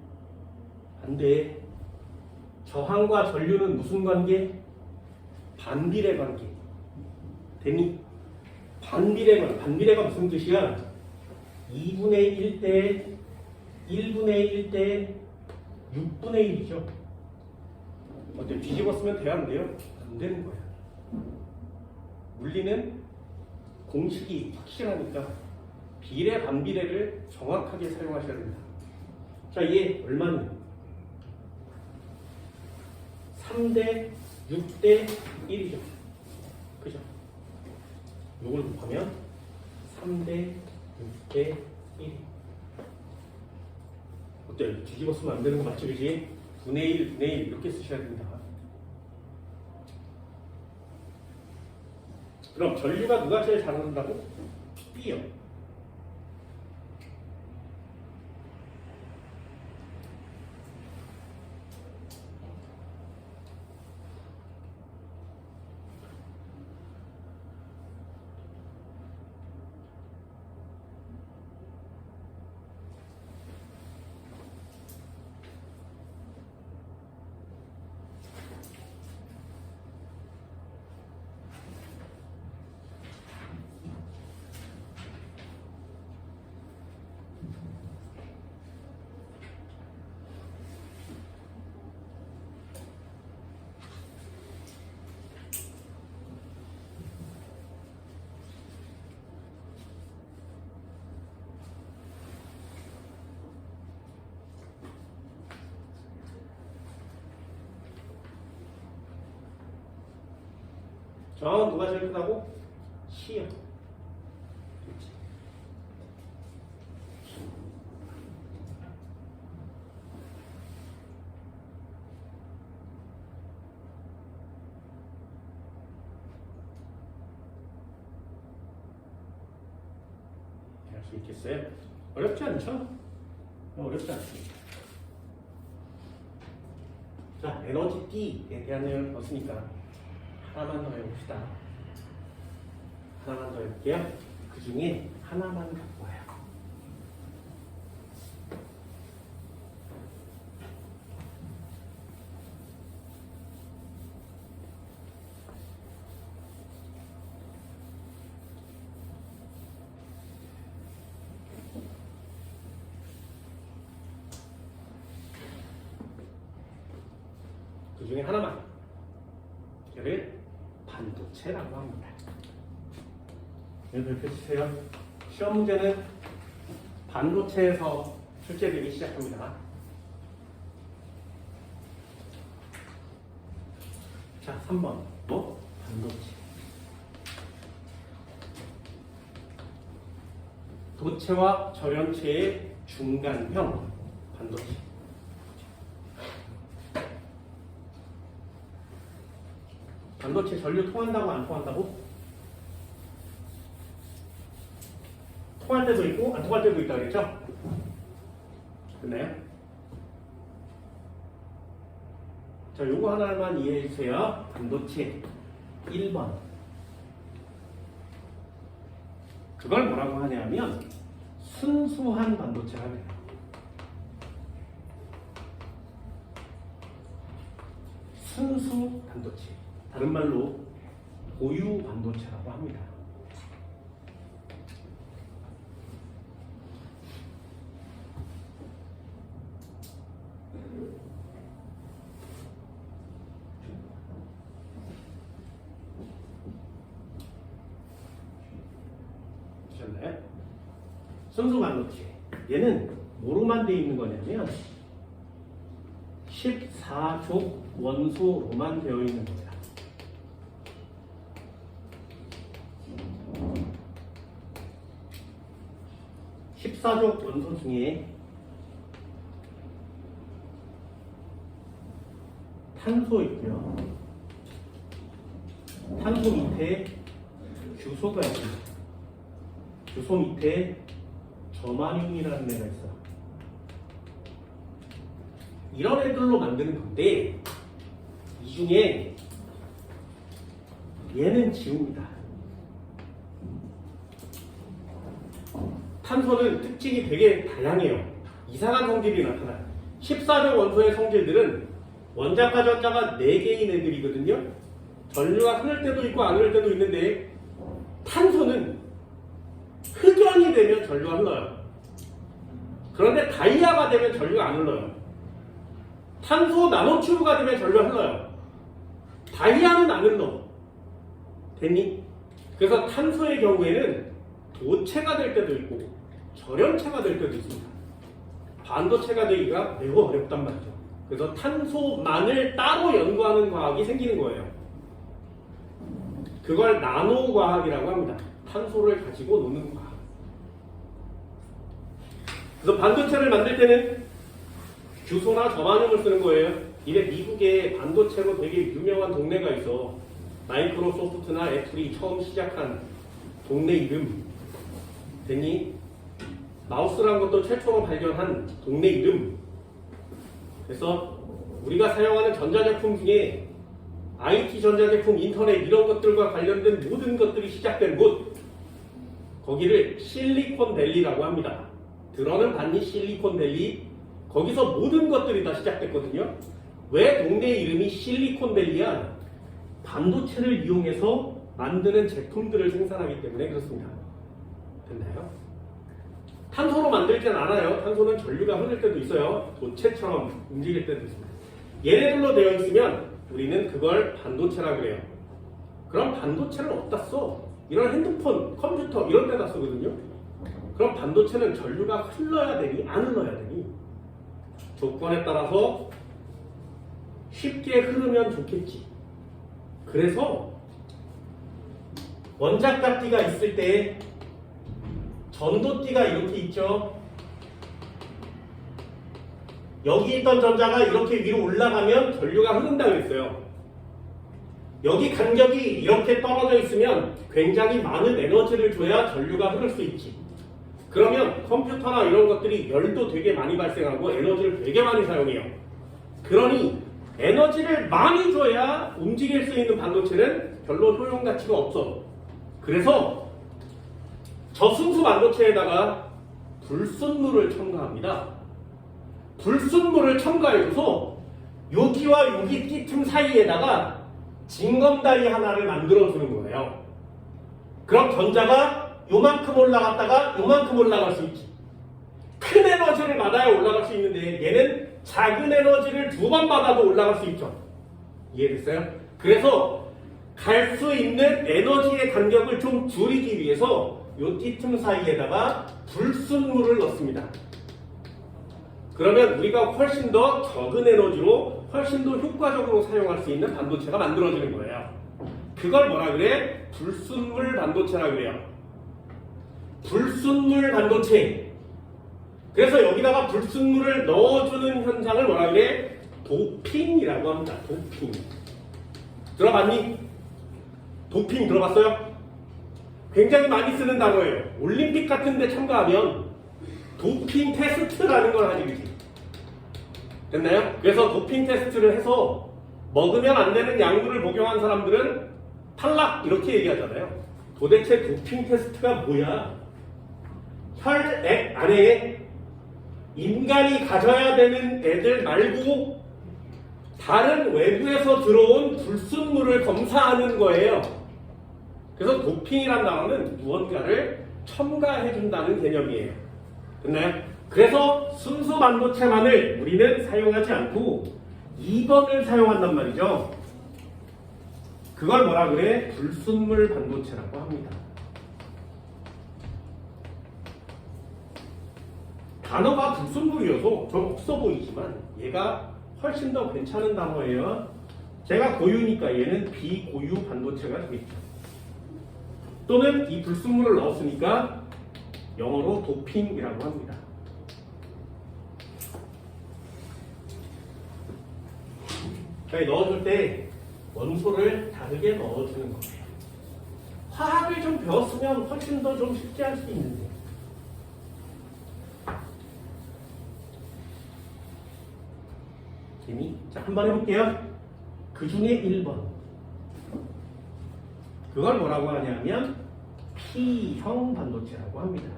안 돼. 저항과 전류는 무슨 관계? 반비례 관계. 되니? 반비례가 무슨 뜻이야? 2분의 1대 1분의 1대 6분의 1이죠. 어때? 뒤집어 쓰면 돼요? 안 돼요? 안 되는 거야. 물리는 공식이 확실하니까 비례, 반비례를 정확하게 사용하셔야 됩니다. 자, 얘 얼마니? 3대 6대 1이죠. 그죠? 이걸 곱하면 3대 6대 1. 어때? 뒤집어 쓰면 안 되는 거 맞지? 그지? 분의 1, 분의 1 이렇게 쓰셔야 됩니다. 그럼 전류가 누가 제일 잘한다고? B요. 저항은 누가 제일 크다고? C요. 그렇지. 할 수 있겠어요? 어렵지 않죠? 어렵지 않습니다. 자, 에너지 D에 대한 내용을 봤으니까 하나만 더 해봅시다. 하나만 더 해볼게요. 그 중에 하나만 갖고 와요. 그 중에 하나만. 얘를 반도체라고 합니다. 여기 펼치세요. 시험 문제는 반도체에서 출제되기 시작합니다. 자, 3번. 뭐? 반도체. 도체와 절연체의 중간형 반도체. 반도체 전류 통한다고 안 통한다고? 통할 때도 있고 안 통할 때도 있다 그랬죠? 됐나요? 자, 요거 하나만 이해해 주세요. 반도체 1번. 그걸 뭐라고 하냐면 순수한 반도체라고 해요. 순수 반도체. 다른 말로 고유 반도체라고 합니다. 보셨나요? 순수 반도체. 얘는 뭐로만 되어 있는 거냐면 14족 원소로만 되어 있는 겁니다. 14족 원소 중에 탄소 있고요. 탄소 밑에 규소가 있습니다. 규소 밑에 저마뇽이라는 애가 있어요. 이런 애들로 만드는 건데 이 중에 얘는 지우입니다. 탄소는 특징이 되게 다양해요. 이상한 성질이 나타나요. 14족 원소의 성질들은 원자가 전자가 4개인 애들이거든요. 전류가 흐를 때도 있고 안 흐를 때도 있는데 탄소는 흑연이 되면 전류가 흘러요. 그런데 다이아가 되면 전류가 안 흘러요. 탄소 나노튜브가 되면 전류가 흘러요. 다이아는 안 흘러. 됐니? 그래서 탄소의 경우에는 도체가 될 때도 있고 절연체가 될 때도 있습니다. 반도체가 되기가 매우 어렵단 말이죠. 그래서 탄소만을 따로 연구하는 과학이 생기는 거예요. 그걸 나노과학이라고 합니다. 탄소를 가지고 노는 과학. 그래서 반도체를 만들 때는 규소나 저마뇽을 쓰는 거예요. 이게 미국에 반도체로 되게 유명한 동네가 있어. 마이크로소프트나 애플이 처음 시작한 동네 이름. 됐니? 마우스라는 것도 최초로 발견한 동네 이름. 그래서 우리가 사용하는 전자제품 중에 IT 전자제품, 인터넷 이런 것들과 관련된 모든 것들이 시작된 곳, 거기를 실리콘밸리라고 합니다. 들어는 봤니? 실리콘밸리. 거기서 모든 것들이 다 시작됐거든요. 왜 동네 이름이 실리콘밸리야? 반도체를 이용해서 만드는 제품들을 생산하기 때문에 그렇습니다. 됐나요? 탄소로 만들진 않아요. 탄소는 전류가 흐를 때도 있어요. 도체처럼 움직일 때도 있습니다. 얘네들로 되어 있으면 우리는 그걸 반도체라 그래요. 그럼 반도체를 어디다 써? 이런 핸드폰, 컴퓨터 이런 데다 쓰거든요. 그럼 반도체는 전류가 흘러야 되니 안 흘러야 되니? 조건에 따라서 쉽게 흐르면 좋겠지. 그래서 원자값 D가 있을 때 전도 D가 이렇게 있죠. 여기 있던 전자가 이렇게 위로 올라가면 전류가 흐른다고 했어요. 여기 간격이 이렇게 떨어져 있으면 굉장히 많은 에너지를 줘야 전류가 흐를 수 있지. 그러면 컴퓨터나 이런 것들이 열도 되게 많이 발생하고 에너지를 되게 많이 사용해요. 그러니 에너지를 많이 줘야 움직일 수 있는 반도체는 별로 효용 가치가 없어. 그래서 저순수 반도체에다가 불순물을 첨가합니다. 불순물을 첨가해줘서 여기와 여기 띠틈 사이에다가 징검다리 하나를 만들어주는 거예요. 그럼 전자가 요만큼 올라갔다가 요만큼 올라갈 수 있지. 큰 에너지를 받아야 올라갈 수 있는데 얘는 작은 에너지를 2번 받아도 올라갈 수 있죠. 이해됐어요? 그래서 갈 수 있는 에너지의 간격을 좀 줄이기 위해서 요 띠틈 사이에다가 불순물을 넣습니다. 그러면 우리가 훨씬 더 적은 에너지로 훨씬 더 효과적으로 사용할 수 있는 반도체가 만들어지는 거예요. 그걸 뭐라 그래? 불순물 반도체라 그래요. 불순물 반도체. 그래서 여기다가 불순물을 넣어주는 현상을 뭐라 그래? 도핑이라고 합니다. 도핑. 들어봤니? 도핑 들어봤어요? 굉장히 많이 쓰는 단어예요. 올림픽 같은 데 참가하면 도핑 테스트라는 걸 하지, 그치? 됐나요? 그래서 도핑 테스트를 해서 먹으면 안 되는 약물을 복용한 사람들은 탈락! 이렇게 얘기하잖아요. 도대체 도핑 테스트가 뭐야? 혈액 안에 인간이 가져야 되는 애들 말고 다른 외부에서 들어온 불순물을 검사하는 거예요. 그래서 도핑이란 단어는 무언가를 첨가해준다는 개념이에요. 됐나요? 그래서 순수 반도체만을 우리는 사용하지 않고 2번을 사용한단 말이죠. 그걸 뭐라 그래? 불순물 반도체라고 합니다. 단어가 불순물이어서 좀 없어 보이지만 얘가 훨씬 더 괜찮은 단어예요. 제가 고유니까 얘는 비고유 반도체가 되겠죠. 또는 이 불순물을 넣었으니까 영어로 도핑이라고 합니다. 넣어줄 때 원소를 다르게 넣어주는 거예요. 화학을 좀 배웠으면 훨씬 더 좀 쉽게 할 수 있는데. 자, 한번 해볼게요. 그 중에 1번. 그걸 뭐라고 하냐면 P형 반도체라고 합니다.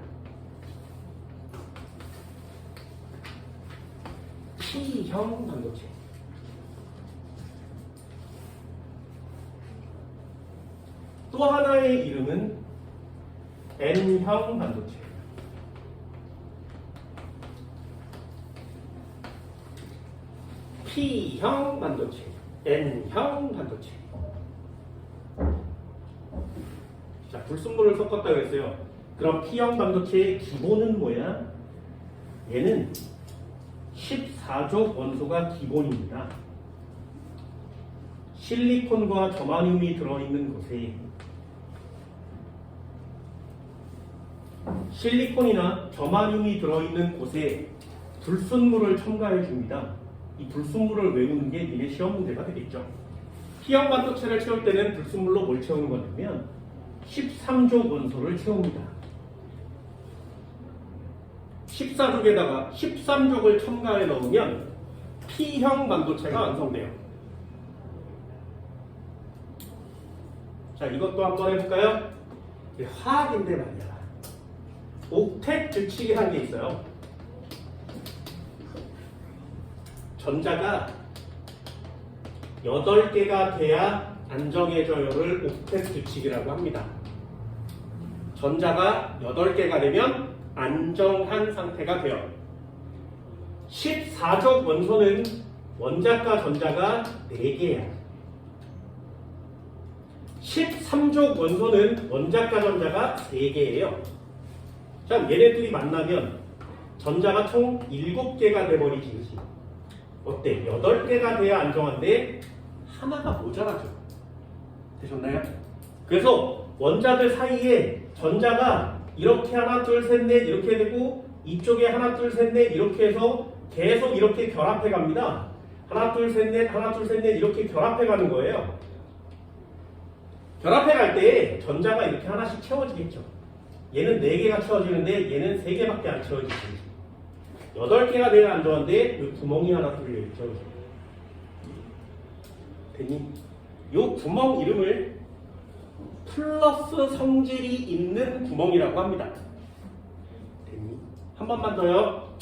P형 반도체. 또 하나의 이름은 N형 반도체. P형 반도체, N형 반도체. 자, 불순물을 섞었다고 했어요. 그럼 P형 반도체의 기본은 뭐야? 얘는 14족 원소가 기본입니다. 실리콘과 저마늄이 들어있는 곳에 실리콘이나 저마늄이 들어있는 곳에 불순물을 첨가해 줍니다. 이 불순물을 외우는 게 니네 시험 문제가 되겠죠. P형 반도체를 채울 때는 불순물로 뭘 채우는 거냐면 13족 원소를 채웁니다. 14족에다가 13족을 첨가해 넣으면 P형 반도체가 완성돼요. 자, 이것도 한번 해볼까요? 화학인데 말이야. 옥텟 규칙이라는 게 있어요. 전자가 8개가 돼야 안정해져요를 옥텟 규칙이라고 합니다. 전자가 8개가 되면 안정한 상태가 돼요. 14족 원소는 원자과 전자가 4개야. 13족 원소는 원자과 전자가 3개예요. 자, 얘네들이 만나면 전자가 총 7개가 돼버리지, 그치? 어때? 8개가 돼야 안정한데 하나가 모자라죠. 되셨나요? 그래서 원자들 사이에 전자가 이렇게 하나 둘 셋 넷 이렇게 되고 이쪽에 하나 둘 셋 넷 이렇게 해서 계속 이렇게 결합해 갑니다. 하나 둘 셋 넷 하나 둘 셋 넷 이렇게 결합해 가는 거예요. 결합해 갈 때 전자가 이렇게 하나씩 채워지겠죠. 얘는 4개가 채워지는데 얘는 3개밖에 안 채워지지. 8개가 되면 안 좋아하는데 이 구멍이 하나 뚫려 있죠. 됐니? 이 구멍 이름을 플러스 성질이 있는 구멍이라고 합니다. 됐니? 한 번만 더요.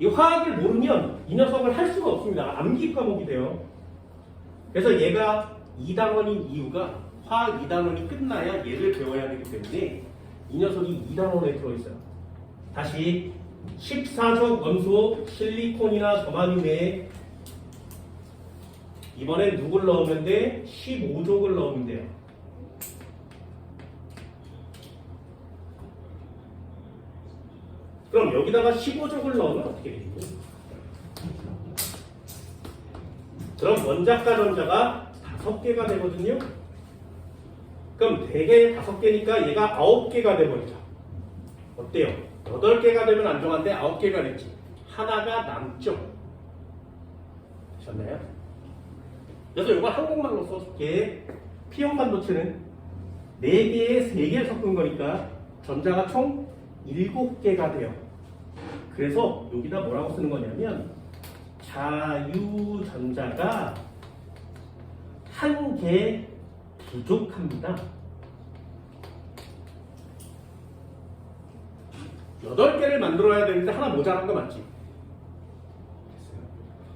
이 화학을 모르면 이 녀석을 할 수가 없습니다. 암기 과목이 돼요. 그래서 얘가 2단원인 이유가 화학 2단원이 끝나야 얘를 배워야 되기 때문에 이 녀석이 2단원에 들어있어요. 다시 14족 원소 실리콘이나 저마늄에 이번엔 누굴 넣으면 돼? 15족을 넣으면 돼요. 그럼 여기다가 15족을 넣으면 어떻게 되겠니? 그럼 원자과 전자가 5개가 되거든요. 그럼 대개 5개니까 얘가 9개가 되버리죠. 어때요? 8개가 되면 안 좋아하는데 9개가 됐지. 하나가 남죠. 되셨나요? 그래서 이거 한국말로 써줄게. P형 반도체는 4개에 3개를 섞은 거니까 전자가 총 7개가 돼요. 그래서 여기다 뭐라고 쓰는 거냐면 자유전자가 1개 부족합니다. 8개를 만들어야 되는데 하나 모자란 거 맞지?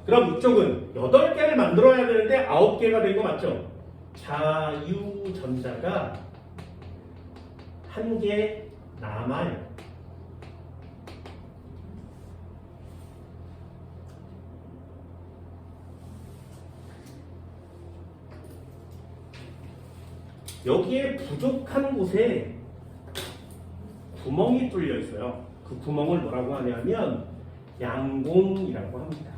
그럼 이쪽은 8개를 만들어야 되는데 9개가 된 거 맞죠? 자유전자가 1개 남아요. 여기에 부족한 곳에 구멍이 뚫려 있어요. 그 구멍을 뭐라고 하냐면 양공이라고 합니다.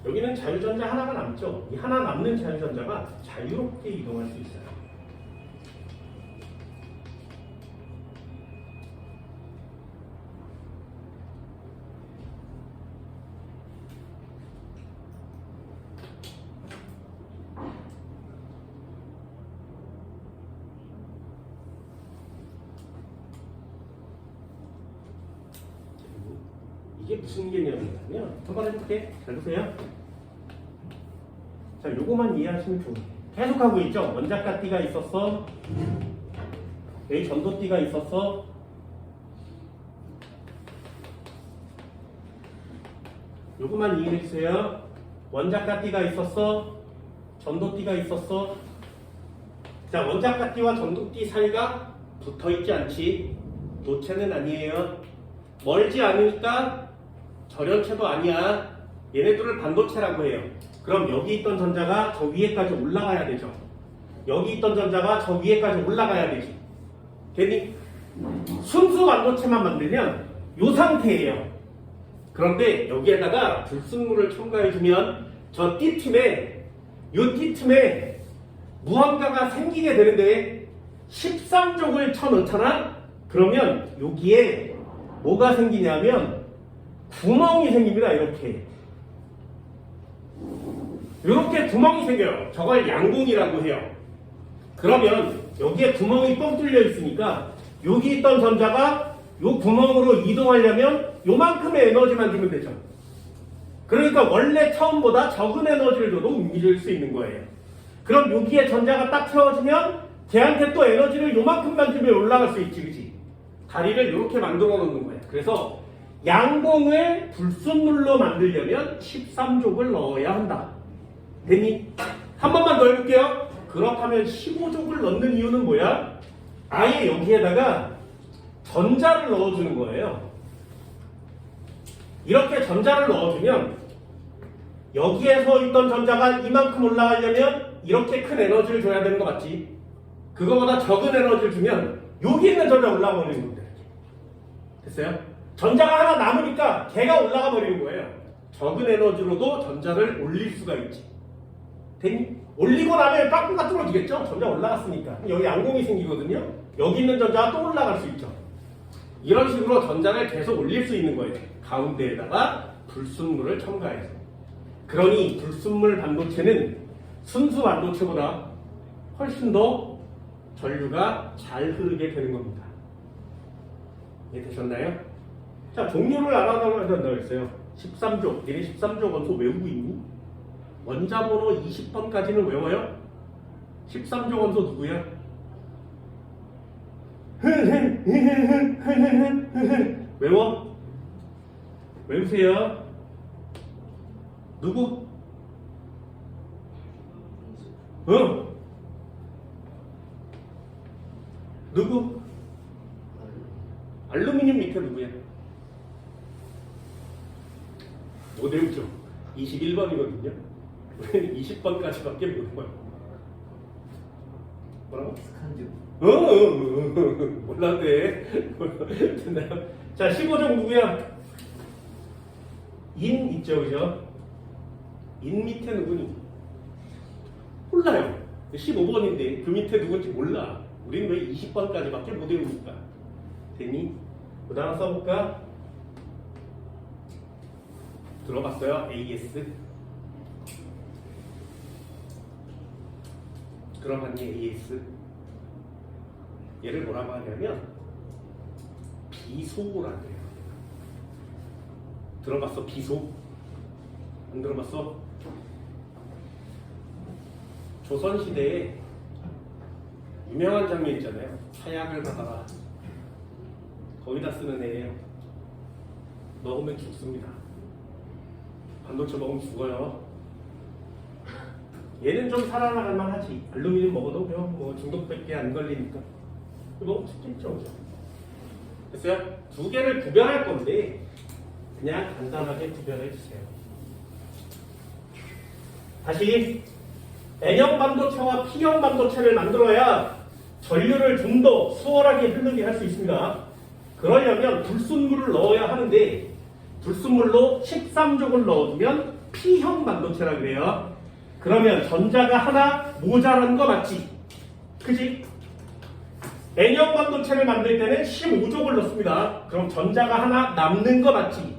여기는 자유전자 하나가 남죠. 이 하나 남는 자유전자가 자유롭게 이동할 수 있어요. 이게 무슨 개념이냐면 한번 해볼게. 잘 보세요. 자, 요거만 이해하시면 좋은데 계속하고 있죠. 원자과 띠가 있었어. 여기 전도띠가 있었어. 요거만 이해해주세요. 원자과 띠가 있었어. 전도띠가 있었어. 자, 원자과 띠와 전도띠 사이가 붙어있지 않지. 도체는 아니에요. 멀지 않으니까 절연체도 아니야. 얘네들을 반도체라고 해요. 그럼 여기 있던 전자가 저 위에까지 올라가야 되죠. 여기 있던 전자가 저 위에까지 올라가야 되지. 괜히 순수 반도체만 만들면 이 상태예요. 그런데 여기에다가 불순물을 첨가해주면 저 띠틈에 무언가가 생기게 되는데 13족을 쳐넣잖아? 그러면 여기에 뭐가 생기냐면 구멍이 생깁니다. 이렇게 구멍이 생겨요. 저걸 양공이라고 해요. 그러면 여기에 구멍이 뻥 뚫려 있으니까 여기 있던 전자가 이 구멍으로 이동하려면 요만큼의 에너지만 주면 되죠. 그러니까 원래 처음보다 적은 에너지를 줘도 움직일 수 있는 거예요. 그럼 여기에 전자가 딱 채워지면 걔한테 또 에너지를 요만큼만 주면 올라갈 수 있지, 그치? 다리를 이렇게 만들어 놓는 거예요. 그래서 양공을 불순물로 만들려면 13족을 넣어야 한다. 됐니? 한 번만 더 해볼게요. 그렇다면 15족을 넣는 이유는 뭐야? 아예 여기에다가 전자를 넣어주는 거예요. 이렇게 전자를 넣어주면 여기에 서 있던 전자가 이만큼 올라가려면 이렇게 큰 에너지를 줘야 되는 거 맞지? 그거보다 적은 에너지를 주면 여기 있는 전자 올라가 버리는 겁니다. 됐어요? 전자가 하나 남으니까 걔가 올라가 버리는 거예요. 적은 에너지로도 전자를 올릴 수가 있지. 됐니? 올리고 나면 빠꾸가 뚫어지겠죠? 전자 올라갔으니까. 여기 양공이 생기거든요. 여기 있는 전자가 또 올라갈 수 있죠. 이런 식으로 전자를 계속 올릴 수 있는 거예요. 가운데에다가 불순물을 첨가해서. 그러니 불순물 반도체는 순수 반도체보다 훨씬 더 전류가 잘 흐르게 되는 겁니다. 이해되셨나요? 자, 종류를 알아가야 된다고 했어요. 13조. 얘네 13조 원소 외우고 있니? 원자번호 20번까지는 외워요? 13조 원소 누구야? 외워? 외우세요. 누구? 누구? 알루미늄 밑에 누구야? 못 외우죠. 21번이거든요. 우리는 20번까지밖에 못 외워요. 뭐라고? 스칸즈. 몰라도 돼. 됐나요? 자, 15종 누구야? 인 있죠, 그죠? 인 밑에 누구니? 몰라요. 15번인데 그 밑에 누군지 몰라. 우리는 왜 20번까지밖에 못 외우니까. 됐니? 그 다음 써볼까? 들어봤어요? AS? 들어봤니? AS? 얘를 뭐라고 하냐면 비소라고 해요. 들어봤어? 비소? 안 들어봤어? 조선시대에 유명한 장면 있잖아요. 사약을 받아라. 거기다 쓰는 애예요. 먹으면 죽습니다. 반도체 먹으면 죽어요. 얘는 좀 살아나갈 만하지. 알루미늄 먹어도 그냥 뭐 중독밖에 안 걸리니까 먹으면 죽겠죠. 됐어요? 두 개를 구별할 건데 그냥 간단하게 구별해 주세요. 다시 N형 반도체와 P형 반도체를 만들어야 전류를 좀 더 수월하게 흐르게 할 수 있습니다. 그러려면 불순물을 넣어야 하는데 불순물로 13족을 넣어주면 P형 반도체라 그래요. 그러면 전자가 하나 모자란 거 맞지? 그지? N형 반도체를 만들 때는 15족을 넣습니다. 그럼 전자가 하나 남는 거 맞지?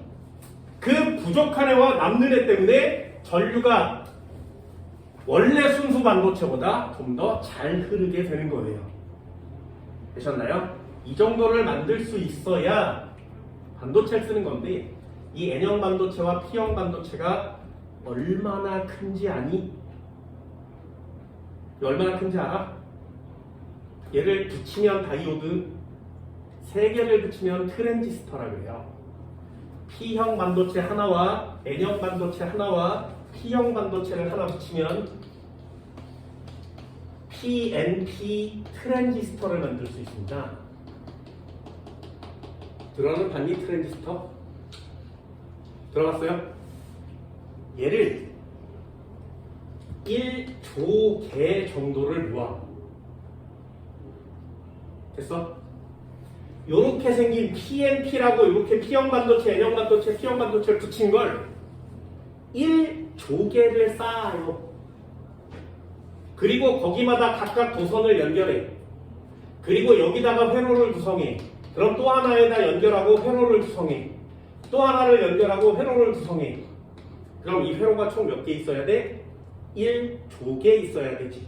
그 부족한 애와 남는 애 때문에 전류가 원래 순수 반도체보다 좀 더 잘 흐르게 되는 거예요. 되셨나요? 이 정도를 만들 수 있어야 반도체를 쓰는 건데 이 N형 반도체와 P형 반도체가 얼마나 큰지 아니? 얼마나 큰지 알아? 얘를 붙이면 다이오드, 3개를 붙이면 트랜지스터라고 해요. P형 반도체 하나와 N형 반도체 하나와 P형 반도체를 하나 붙이면 PNP 트랜지스터를 만들 수 있습니다. 들어는 봤니? 트랜지스터? 들어갔어요? 얘를 1조 개 정도를 모아. 됐어? 요렇게 생긴 PNP라고 이렇게 P형 반도체, N형 반도체, P형 반도체를 붙인 걸 1조 개를 쌓아요. 그리고 거기마다 각각 도선을 연결해. 그리고 여기다가 회로를 구성해. 그럼 또 하나에다 연결하고 회로를 구성해. 또 하나를 연결하고 회로를 구성해. 그럼 이 회로가 총 몇 개 있어야 돼? 1조 개 있어야 되지.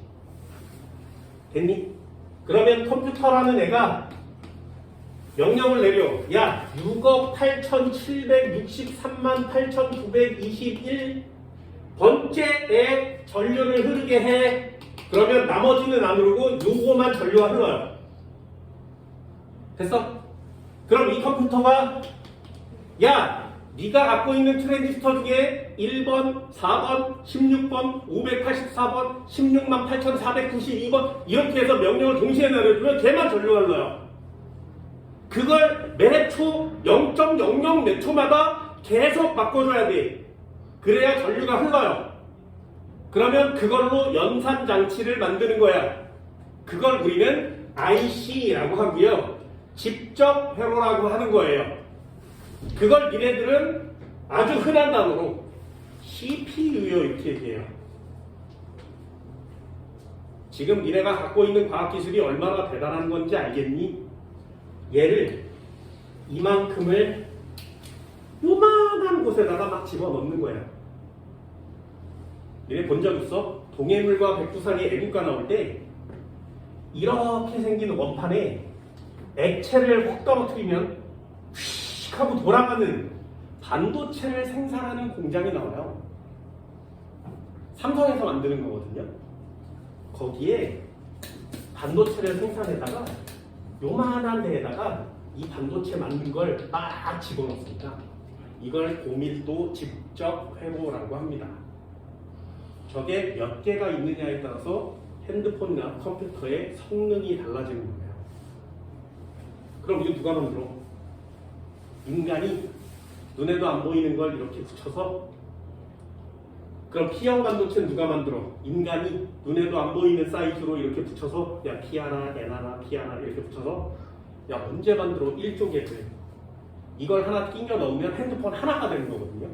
됐니? 그러면 컴퓨터라는 애가 명령을 내려. 야, 6억 8,763만 8,921번째에 전류를 흐르게 해. 그러면 나머지는 안 흐르고 요거만 전류가 흘러요. 됐어? 그럼 이 컴퓨터가 야, 네가 갖고 있는 트랜지스터 중에 1번, 4번, 16번, 584번, 16만 8,492번 이렇게 해서 명령을 동시에 내려주면 걔만 전류가 흘러요. 그걸 매초 0.00 몇 초마다 계속 바꿔줘야 돼. 그래야 전류가 흘러요. 그러면 그걸로 연산장치를 만드는 거야. 그걸 우리는 IC라고 하고요. 직접 회로라고 하는 거예요. 그걸 니네들은 아주 흔한 단어로 CPU요 이렇게 얘기해요. 지금 니네가 갖고 있는 과학기술이 얼마나 대단한 건지 알겠니? 얘를 이만큼을 요만한 곳에다가 막 집어넣는 거야. 니네 본 적 있어? 동해물과 백두산이 애국가 나올 때 이렇게 생긴 원판에 액체를 확 떨어뜨리면 휙 하고 돌아가는 반도체를 생산하는 공장이 나와요. 삼성에서 만드는 거거든요. 거기에 반도체를 생산해다가 요만한 데에다가 이 반도체 만든 걸 막 집어넣습니다. 이걸 고밀도 직접 회로라고 합니다. 저게 몇 개가 있느냐에 따라서 핸드폰이나 컴퓨터의 성능이 달라지는 거예요. 그럼 이거 누가 만들어? 인간이 눈에도 안 보이는 걸 이렇게 붙여서. 그럼 P형 반도체는 누가 만들어? 인간이 눈에도 안 보이는 사이즈로 이렇게 붙여서 야 P 하나, N 하나, P 하나 이렇게 붙여서 야 언제 만들어? 1조개를. 이걸 하나 끼워 넣으면 핸드폰 하나가 되는 거거든요.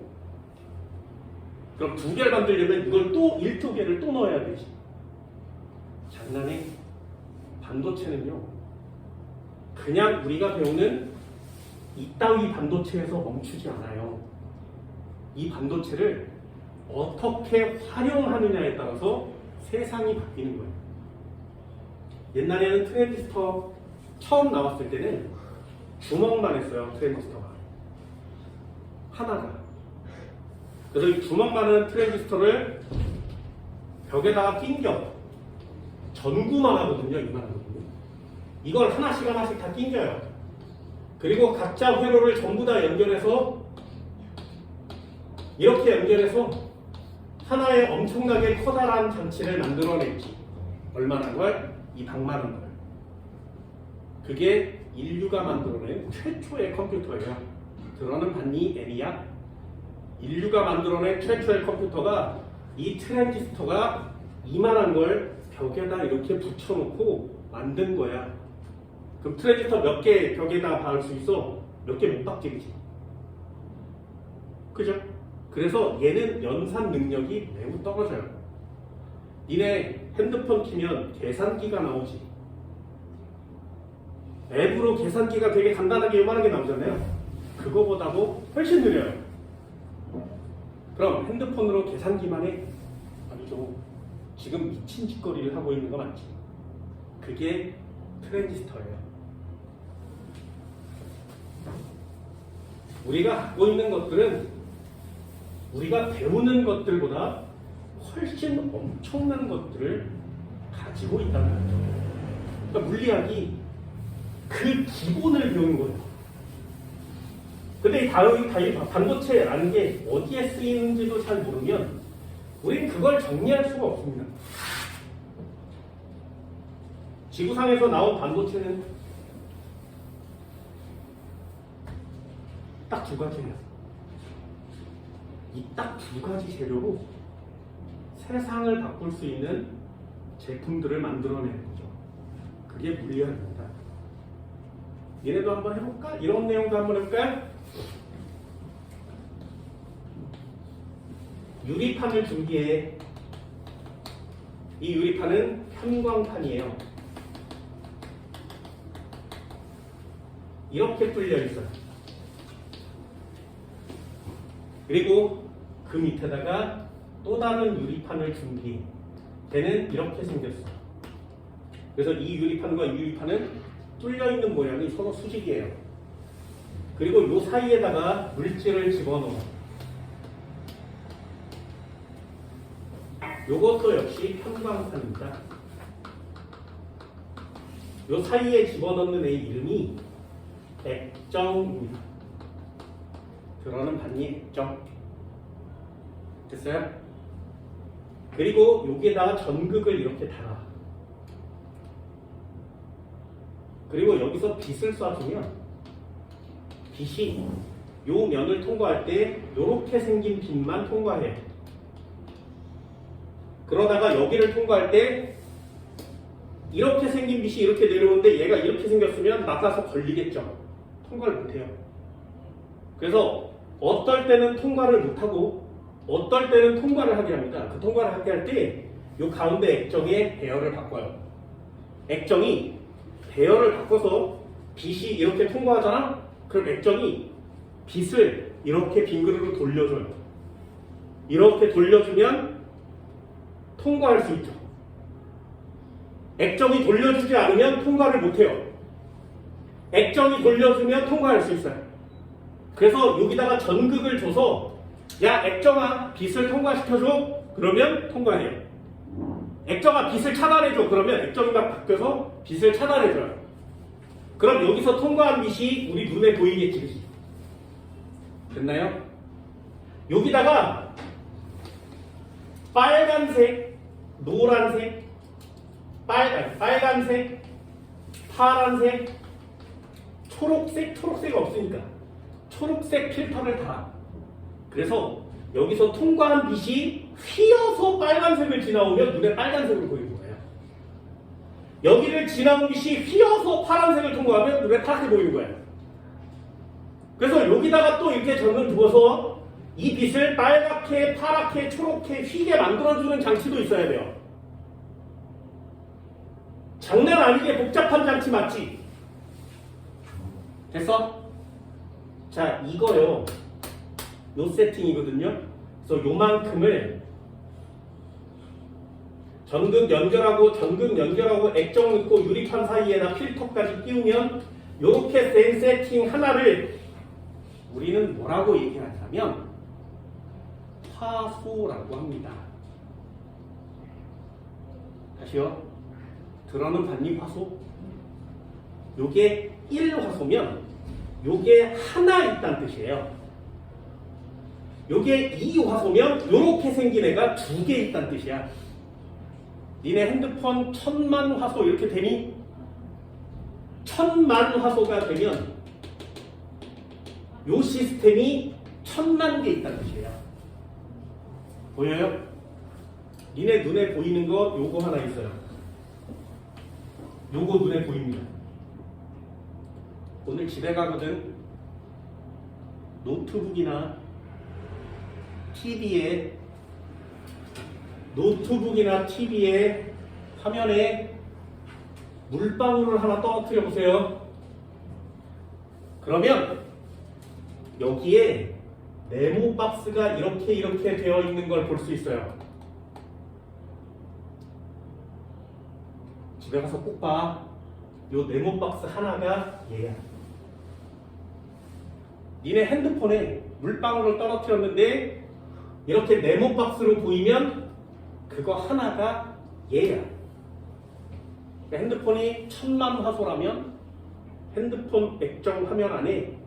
그럼 2개를 만들려면 이걸 또 1~2개를 또 넣어야 되지. 장난해? 반도체는요, 그냥 우리가 배우는 이따위 반도체에서 멈추지 않아요. 이 반도체를 어떻게 활용하느냐에 따라서 세상이 바뀌는 거예요. 옛날에는 트랜지스터 처음 나왔을 때는 주먹만 했어요. 트랜지스터가 하나가. 그래서 이 주먹만한 트랜지스터를 벽에다가 낑겨 전구만 하거든요. 이만하거든요. 이걸 하나씩 하나씩 다 낑겨요. 그리고 각자 회로를 전부 다 연결해서 이렇게 연결해서 하나의 엄청나게 커다란 장치를 만들어냈지. 얼마나 걸? 이 방만한 걸. 그게 인류가 만들어낸 최초의 컴퓨터예요. 들어는 봤니? 애리야? 인류가 만들어낸 최초의 컴퓨터가 이 트랜지스터가 이만한 걸 벽에다 이렇게 붙여놓고 만든 거야. 그럼 트랜지스터 몇 개 벽에다 박을 수 있어? 몇 개 못 박지지. 그죠? 그래서 얘는 연산 능력이 매우 떨어져요. 니네 핸드폰 키면 계산기가 나오지. 앱으로 계산기가 되게 간단하게 요만하게 나오잖아요. 그거보다도 훨씬 느려요. 그럼 핸드폰으로 계산기만 해? 아니죠. 지금 미친 짓거리를 하고 있는 거 맞지? 그게 트랜지스터예요. 우리가 갖고 있는 것들은 우리가 배우는 것들보다 훨씬 엄청난 것들을 가지고 있다는 거죠. 그러니까 물리학이 그 기본을 배우는 거예요. 근데 이 반도체라는 게 어디에 쓰이는지도 잘 모르면 우리는 그걸 정리할 수가 없습니다. 지구상에서 나온 반도체는 딱 2가지예요. 이 딱 2가지 재료로 세상을 바꿀 수 있는 제품들을 만들어내는 거죠. 그게 물리학입니다. 얘네도 한번 해볼까? 이런 내용도 한번 해볼까요? 유리판을 준비해. 이 유리판은 편광판이에요. 이렇게 뚫려 있어요. 그리고 그 밑에다가 또 다른 유리판을 준비해. 걔는 이렇게 생겼어. 그래서 이 유리판과 이 유리판은 뚫려 있는 모양이 서로 수직이에요. 그리고 이 사이에다가 물질을 집어넣어. 요것도 역시 편광판입니다. 요 사이에 집어넣는 애 이름이 액정입니다. 들어는 봤니? 액정. 됐어요? 그리고 여기에다가 전극을 이렇게 달아. 그리고 여기서 빛을 쏴주면 빛이 요 면을 통과할 때 요렇게 생긴 빛만 통과해요. 그러다가 여기를 통과할 때 이렇게 생긴 빛이 이렇게 내려오는데 얘가 이렇게 생겼으면 맞아서 걸리겠죠. 통과를 못해요. 그래서 어떨 때는 통과를 못하고 어떨 때는 통과를 하게 합니다. 그 통과를 하게 할 때 이 가운데 액정의 배열을 바꿔요. 액정이 배열을 바꿔서 빛이 이렇게 통과하잖아? 그럼 액정이 빛을 이렇게 빈 그릇으로 돌려줘요. 이렇게 돌려주면 통과할 수 있죠. 액정이 돌려주지 않으면 통과를 못해요. 액정이 돌려주면 통과할 수 있어요. 그래서 여기다가 전극을 줘서 야 액정아 빛을 통과시켜줘. 그러면 통과해요. 액정아 빛을 차단해줘. 그러면 액정이 막 바뀌어서 빛을 차단해줘요. 그럼 여기서 통과한 빛이 우리 눈에 보이겠지. 됐나요? 여기다가 빨간색, 노란색, 빨간색, 파란색, 초록색 없으니까 초록색 필터를 달아. 그래서 여기서 통과한 빛이 휘어서 빨간색을 지나오면 눈에 빨간색으로 보이는 거예요. 여기를 지나온 빛이 휘어서 파란색을 통과하면 눈에 파랗게 보이는 거예요. 그래서 여기다가 또 이렇게 전을 두어서 이 빛을 빨갛게, 파랗게, 초록게, 휘게 만들어주는 장치도 있어야 돼요. 장난 아니게 복잡한 장치 맞지? 됐어? 자, 이거요. 요 세팅이거든요. 그래서 요만큼을 전극 연결하고 액정 넣고 유리판 사이에다 필터까지 끼우면 요렇게 된 세팅 하나를 우리는 뭐라고 얘기하냐면 화소라고 합니다. 다시요. 들어는 봤니 화소? 요게 1화소면 요게 하나 있다는 뜻이에요. 요게 2화소면 요렇게 생긴 애가 2개 있다는 뜻이야. 니네 핸드폰 1000만 화소 이렇게 되니? 1000만 화소가 되면 요 시스템이 1000만 개 있다는 뜻이에요. 보여요? 니네 눈에 보이는 거 요거 하나 있어요. 요거 눈에 보입니다. 오늘 집에 가거든 노트북이나 TV에 화면에 물방울을 하나 떨어뜨려 보세요. 그러면 여기에 네모 박스가 이렇게 되어 있는 걸 볼 수 있어요. 집에 가서 꼭 봐. 요 네모 박스 하나가 얘야. 니네 핸드폰에 물방울을 떨어뜨렸는데 이렇게 네모 박스로 보이면 그거 하나가 얘야. 그러니까 핸드폰이 1000만 화소라면 핸드폰 액정 화면 안에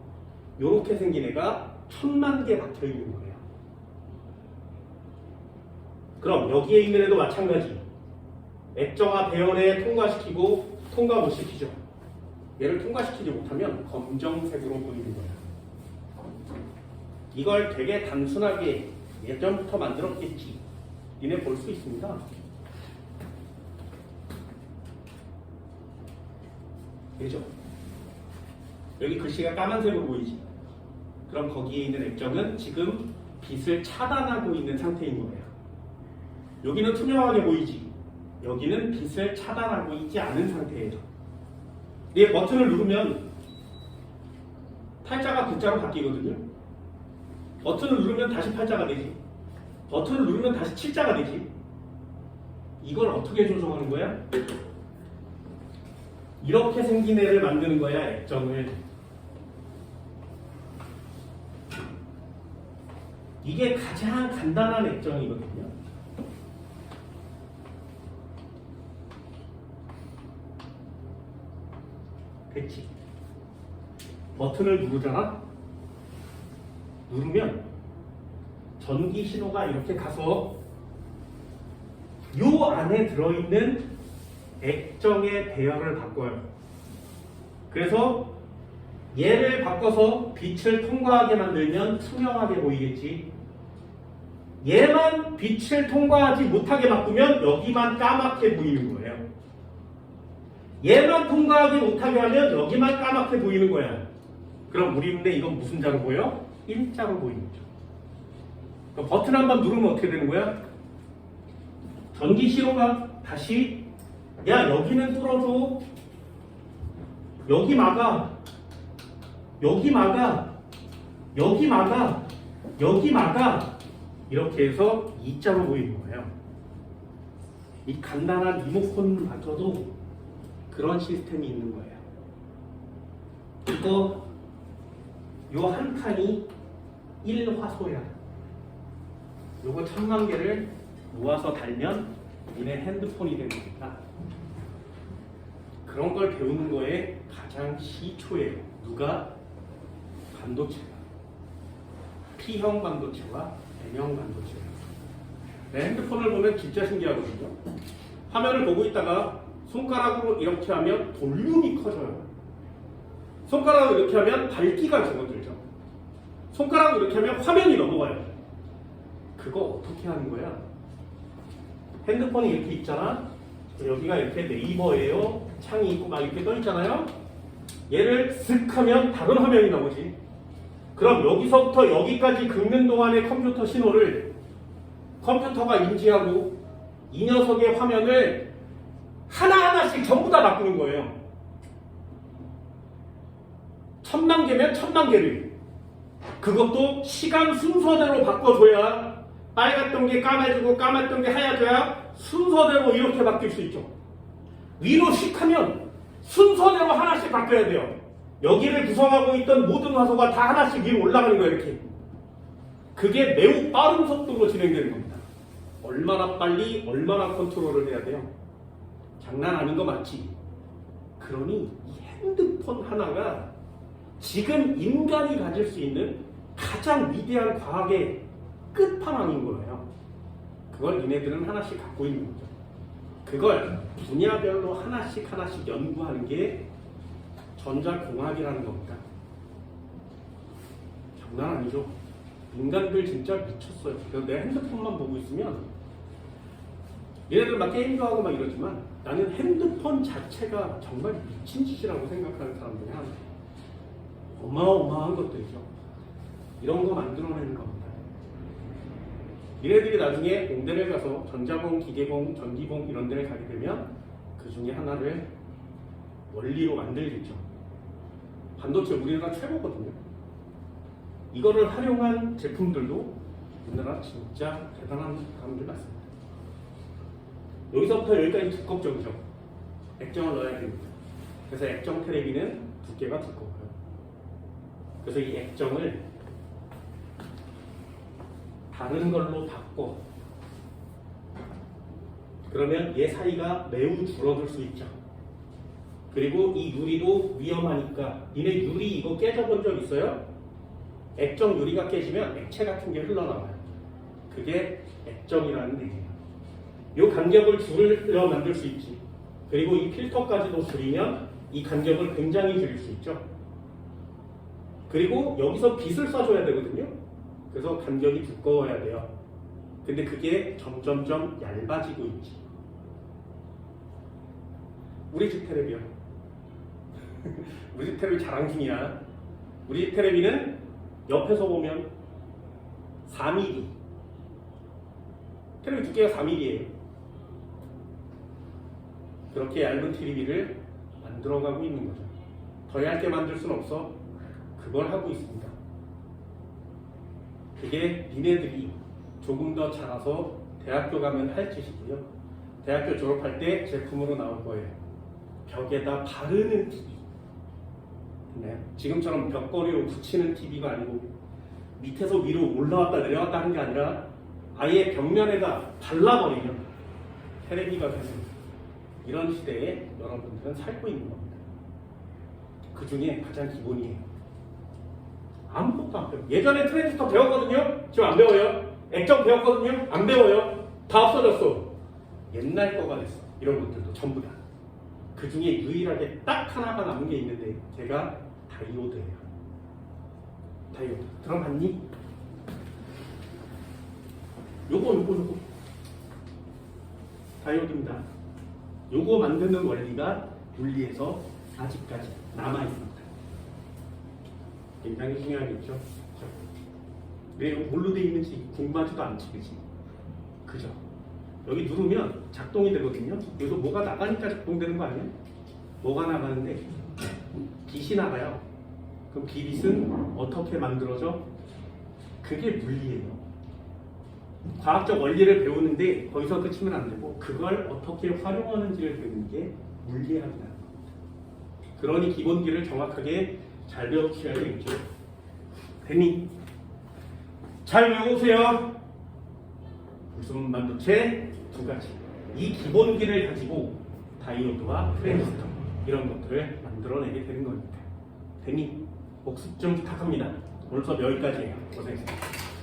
이렇게 생긴 애가 1000만 개 박혀 있는 거예요. 그럼 여기에 있는 애도 마찬가지. 액정화 배열에 통과시키고 통과 못 시키죠. 얘를 통과시키지 못하면 검정색으로 보이는 거예요. 이걸 되게 단순하게 예전부터 만들었겠지. 니네 볼 수 있습니다. 그죠? 여기 글씨가 까만색으로 보이지? 그럼 거기에 있는 액정은 지금 빛을 차단하고 있는 상태인 거예요. 여기는 투명하게 보이지? 여기는 빛을 차단하고 있지 않은 상태예요. 이 버튼을 누르면 팔자가 구자로 바뀌거든요. 버튼을 누르면 다시 팔자가 되지. 버튼을 누르면 다시 칠자가 되지. 이걸 어떻게 조정하는 거야? 이렇게 생긴 애를 만드는 거야, 액정을. 이게 가장 간단한 액정이거든요. 됐지? 버튼을 누르잖아? 누르면 전기 신호가 이렇게 가서 요 안에 들어있는 액정의 배열을 바꿔요. 그래서 얘를 바꿔서 빛을 통과하게 만들면 투명하게 보이겠지. 얘만 빛을 통과하지 못하게 바꾸면 여기만 까맣게 보이는 거예요. 얘만 통과하지 못하게 하면 여기만 까맣게 보이는 거야. 그럼 우리 눈에 이건 무슨 자로 보여? 일자로 보이는 거죠. 그럼 버튼 한번 누르면 어떻게 되는 거야? 전기 신호가 다시 야 여기는 뚫어줘. 여기 막아. 여기 막아. 여기 막아. 여기 막아. 이렇게 해서 이자로 보이는 거예요. 이 간단한 리모컨마저도 그런 시스템이 있는 거예요. 이거 요 한 칸이 1화소야. 요거 1000만 개를 모아서 달면 니네 핸드폰이 되는 겁니다. 그런 걸 배우는 거에 가장 시초예요. 누가? 반도체가. P형 반도체와 N형 반도체예요. 내 핸드폰을 보면 진짜 신기하거든요. 화면을 보고 있다가 손가락으로 이렇게 하면 볼륨이 커져요. 손가락으로 이렇게 하면 밝기가 줄어들죠. 손가락으로 이렇게 하면 화면이 넘어가요. 그거 어떻게 하는 거야? 핸드폰이 이렇게 있잖아. 여기가 이렇게 네이버예요. 창이 있고 막 이렇게 떠 있잖아요. 얘를 쓱 하면 다른 화면이 나오지. 그럼 여기서부터 여기까지 긁는 동안의 컴퓨터 신호를 컴퓨터가 인지하고 이 녀석의 화면을 하나하나씩 전부 다 바꾸는 거예요. 1000만 개면 1000만 개를. 그것도 시간 순서대로 바꿔줘야 빨갛던 게 까매지고 까맣던 게 하얘져야 순서대로 이렇게 바뀔 수 있죠. 위로 씩 하면 순서대로 하나씩 바뀌어야 돼요. 여기를 구성하고 있던 모든 화소가 다 하나씩 위로 올라가는 거예요. 이렇게. 그게 매우 빠른 속도로 진행되는 겁니다. 얼마나 빨리 얼마나 컨트롤을 해야 돼요. 장난 아닌 거 맞지? 그러니 이 핸드폰 하나가 지금 인간이 가질 수 있는 가장 위대한 과학의 끝판왕인 거예요. 그걸 니네들은 하나씩 갖고 있는 거죠. 그걸 분야별로 하나씩 연구하는 게 전자공학이라는 겁니다. 장난 아니죠? 인간들 진짜 미쳤어요. 그래서 내 핸드폰만 보고 있으면 얘네들 막 게임도 하고 막 이러지만 나는 핸드폰 자체가 정말 미친 짓이라고 생각하는 사람들이 하나예요. 어마어마한 것들이죠. 이런 거 만들어내는 겁니다. 얘네들이 나중에 공대를 가서 전자공, 기계공, 전기공 이런 데를 가게 되면 그 중에 하나를 원리로 만들겠죠. 반도체 우리나라 최고거든요. 이거를 활용한 제품들도 우리나라 진짜 대단한 사람들 많습니다. 여기서부터 여기까지 두껍죠. 액정을 넣어야 됩니다. 그래서 액정 테레비는 두께가 두꺼워요. 그래서 이 액정을 다른 걸로 바꿔. 그러면 얘 사이가 매우 줄어들 수 있죠. 그리고 이 유리도 위험하니까 니네 유리 이거 깨져본 적 있어요? 액정 유리가 깨지면 액체 같은 게 흘러나와요. 그게 액정이라는 얘기예요. 이 간격을 줄여 만들 수 있지. 그리고 이 필터까지도 줄이면 이 간격을 굉장히 줄일 수 있죠. 그리고 여기서 빛을 쏴줘야 되거든요. 그래서 간격이 두꺼워야 돼요. 근데 그게 점점점 얇아지고 있지. 우리 집 테레비요. 우리 집 테레비 자랑 중이야. 우리 집 테레비는 옆에서 보면 4mm. 테레비 두께가 4mm예요. 그렇게 얇은 TV를 만들어가고 있는 거죠. 더 얇게 만들 수는 없어. 그걸 하고 있습니다. 그게 니네들이 조금 더 자라서 대학교 가면 할 짓이고요. 대학교 졸업할 때 제품으로 나올 거예요. 벽에다 바르는 TV. 네. 지금처럼 벽걸이로 붙이는 TV가 아니고 밑에서 위로 올라왔다 내려왔다 하는 게 아니라 아예 벽면에다 발라버리면 테레비가 되는 이런 시대에 여러분들은 살고 있는 겁니다. 그 중에 가장 기본이에요. 아무것도 안 배워요. 예전에 트랜지스터 배웠거든요? 지금 안 배워요. 액정 배웠거든요? 안 배워요. 다 없어졌어. 옛날 거가 됐어. 이런 것들도 전부 다. 그 중에 유일하게 딱 하나가 남은 게 있는데 걔가 다이오드예요. 다이오드. 들어봤니? 요거. 다이오드입니다. 요거 만드는 원리가 물리에서 아직까지 남아 있습니다. 굉장히 중요하겠죠. 왜 뭘로 돼 있는지 궁금하지도 않지, 그죠? 여기 누르면 작동이 되거든요. 여기서 뭐가 나가니까 작동되는 거 아니에요? 뭐가 나가는데 빛이 나가요. 그럼 빛은 어떻게 만들어져? 그게 물리예요. 과학적 원리를 배우는데 거기서 끝이면 안 되고 그걸 어떻게 활용하는지를 배우는 게 물리학이라는 겁니다. 그러니 기본기를 정확하게 잘 배우셔야 되겠죠. 됐니? 잘 외우세요. 불순 반도체 두 가지. 이 기본기를 가지고 다이오드와 트랜지스터 이런 것들을 만들어내게 되는 겁니다. 됐니? 복습 좀 부탁합니다. 오늘 수업 여기까지예요. 고생했습니다.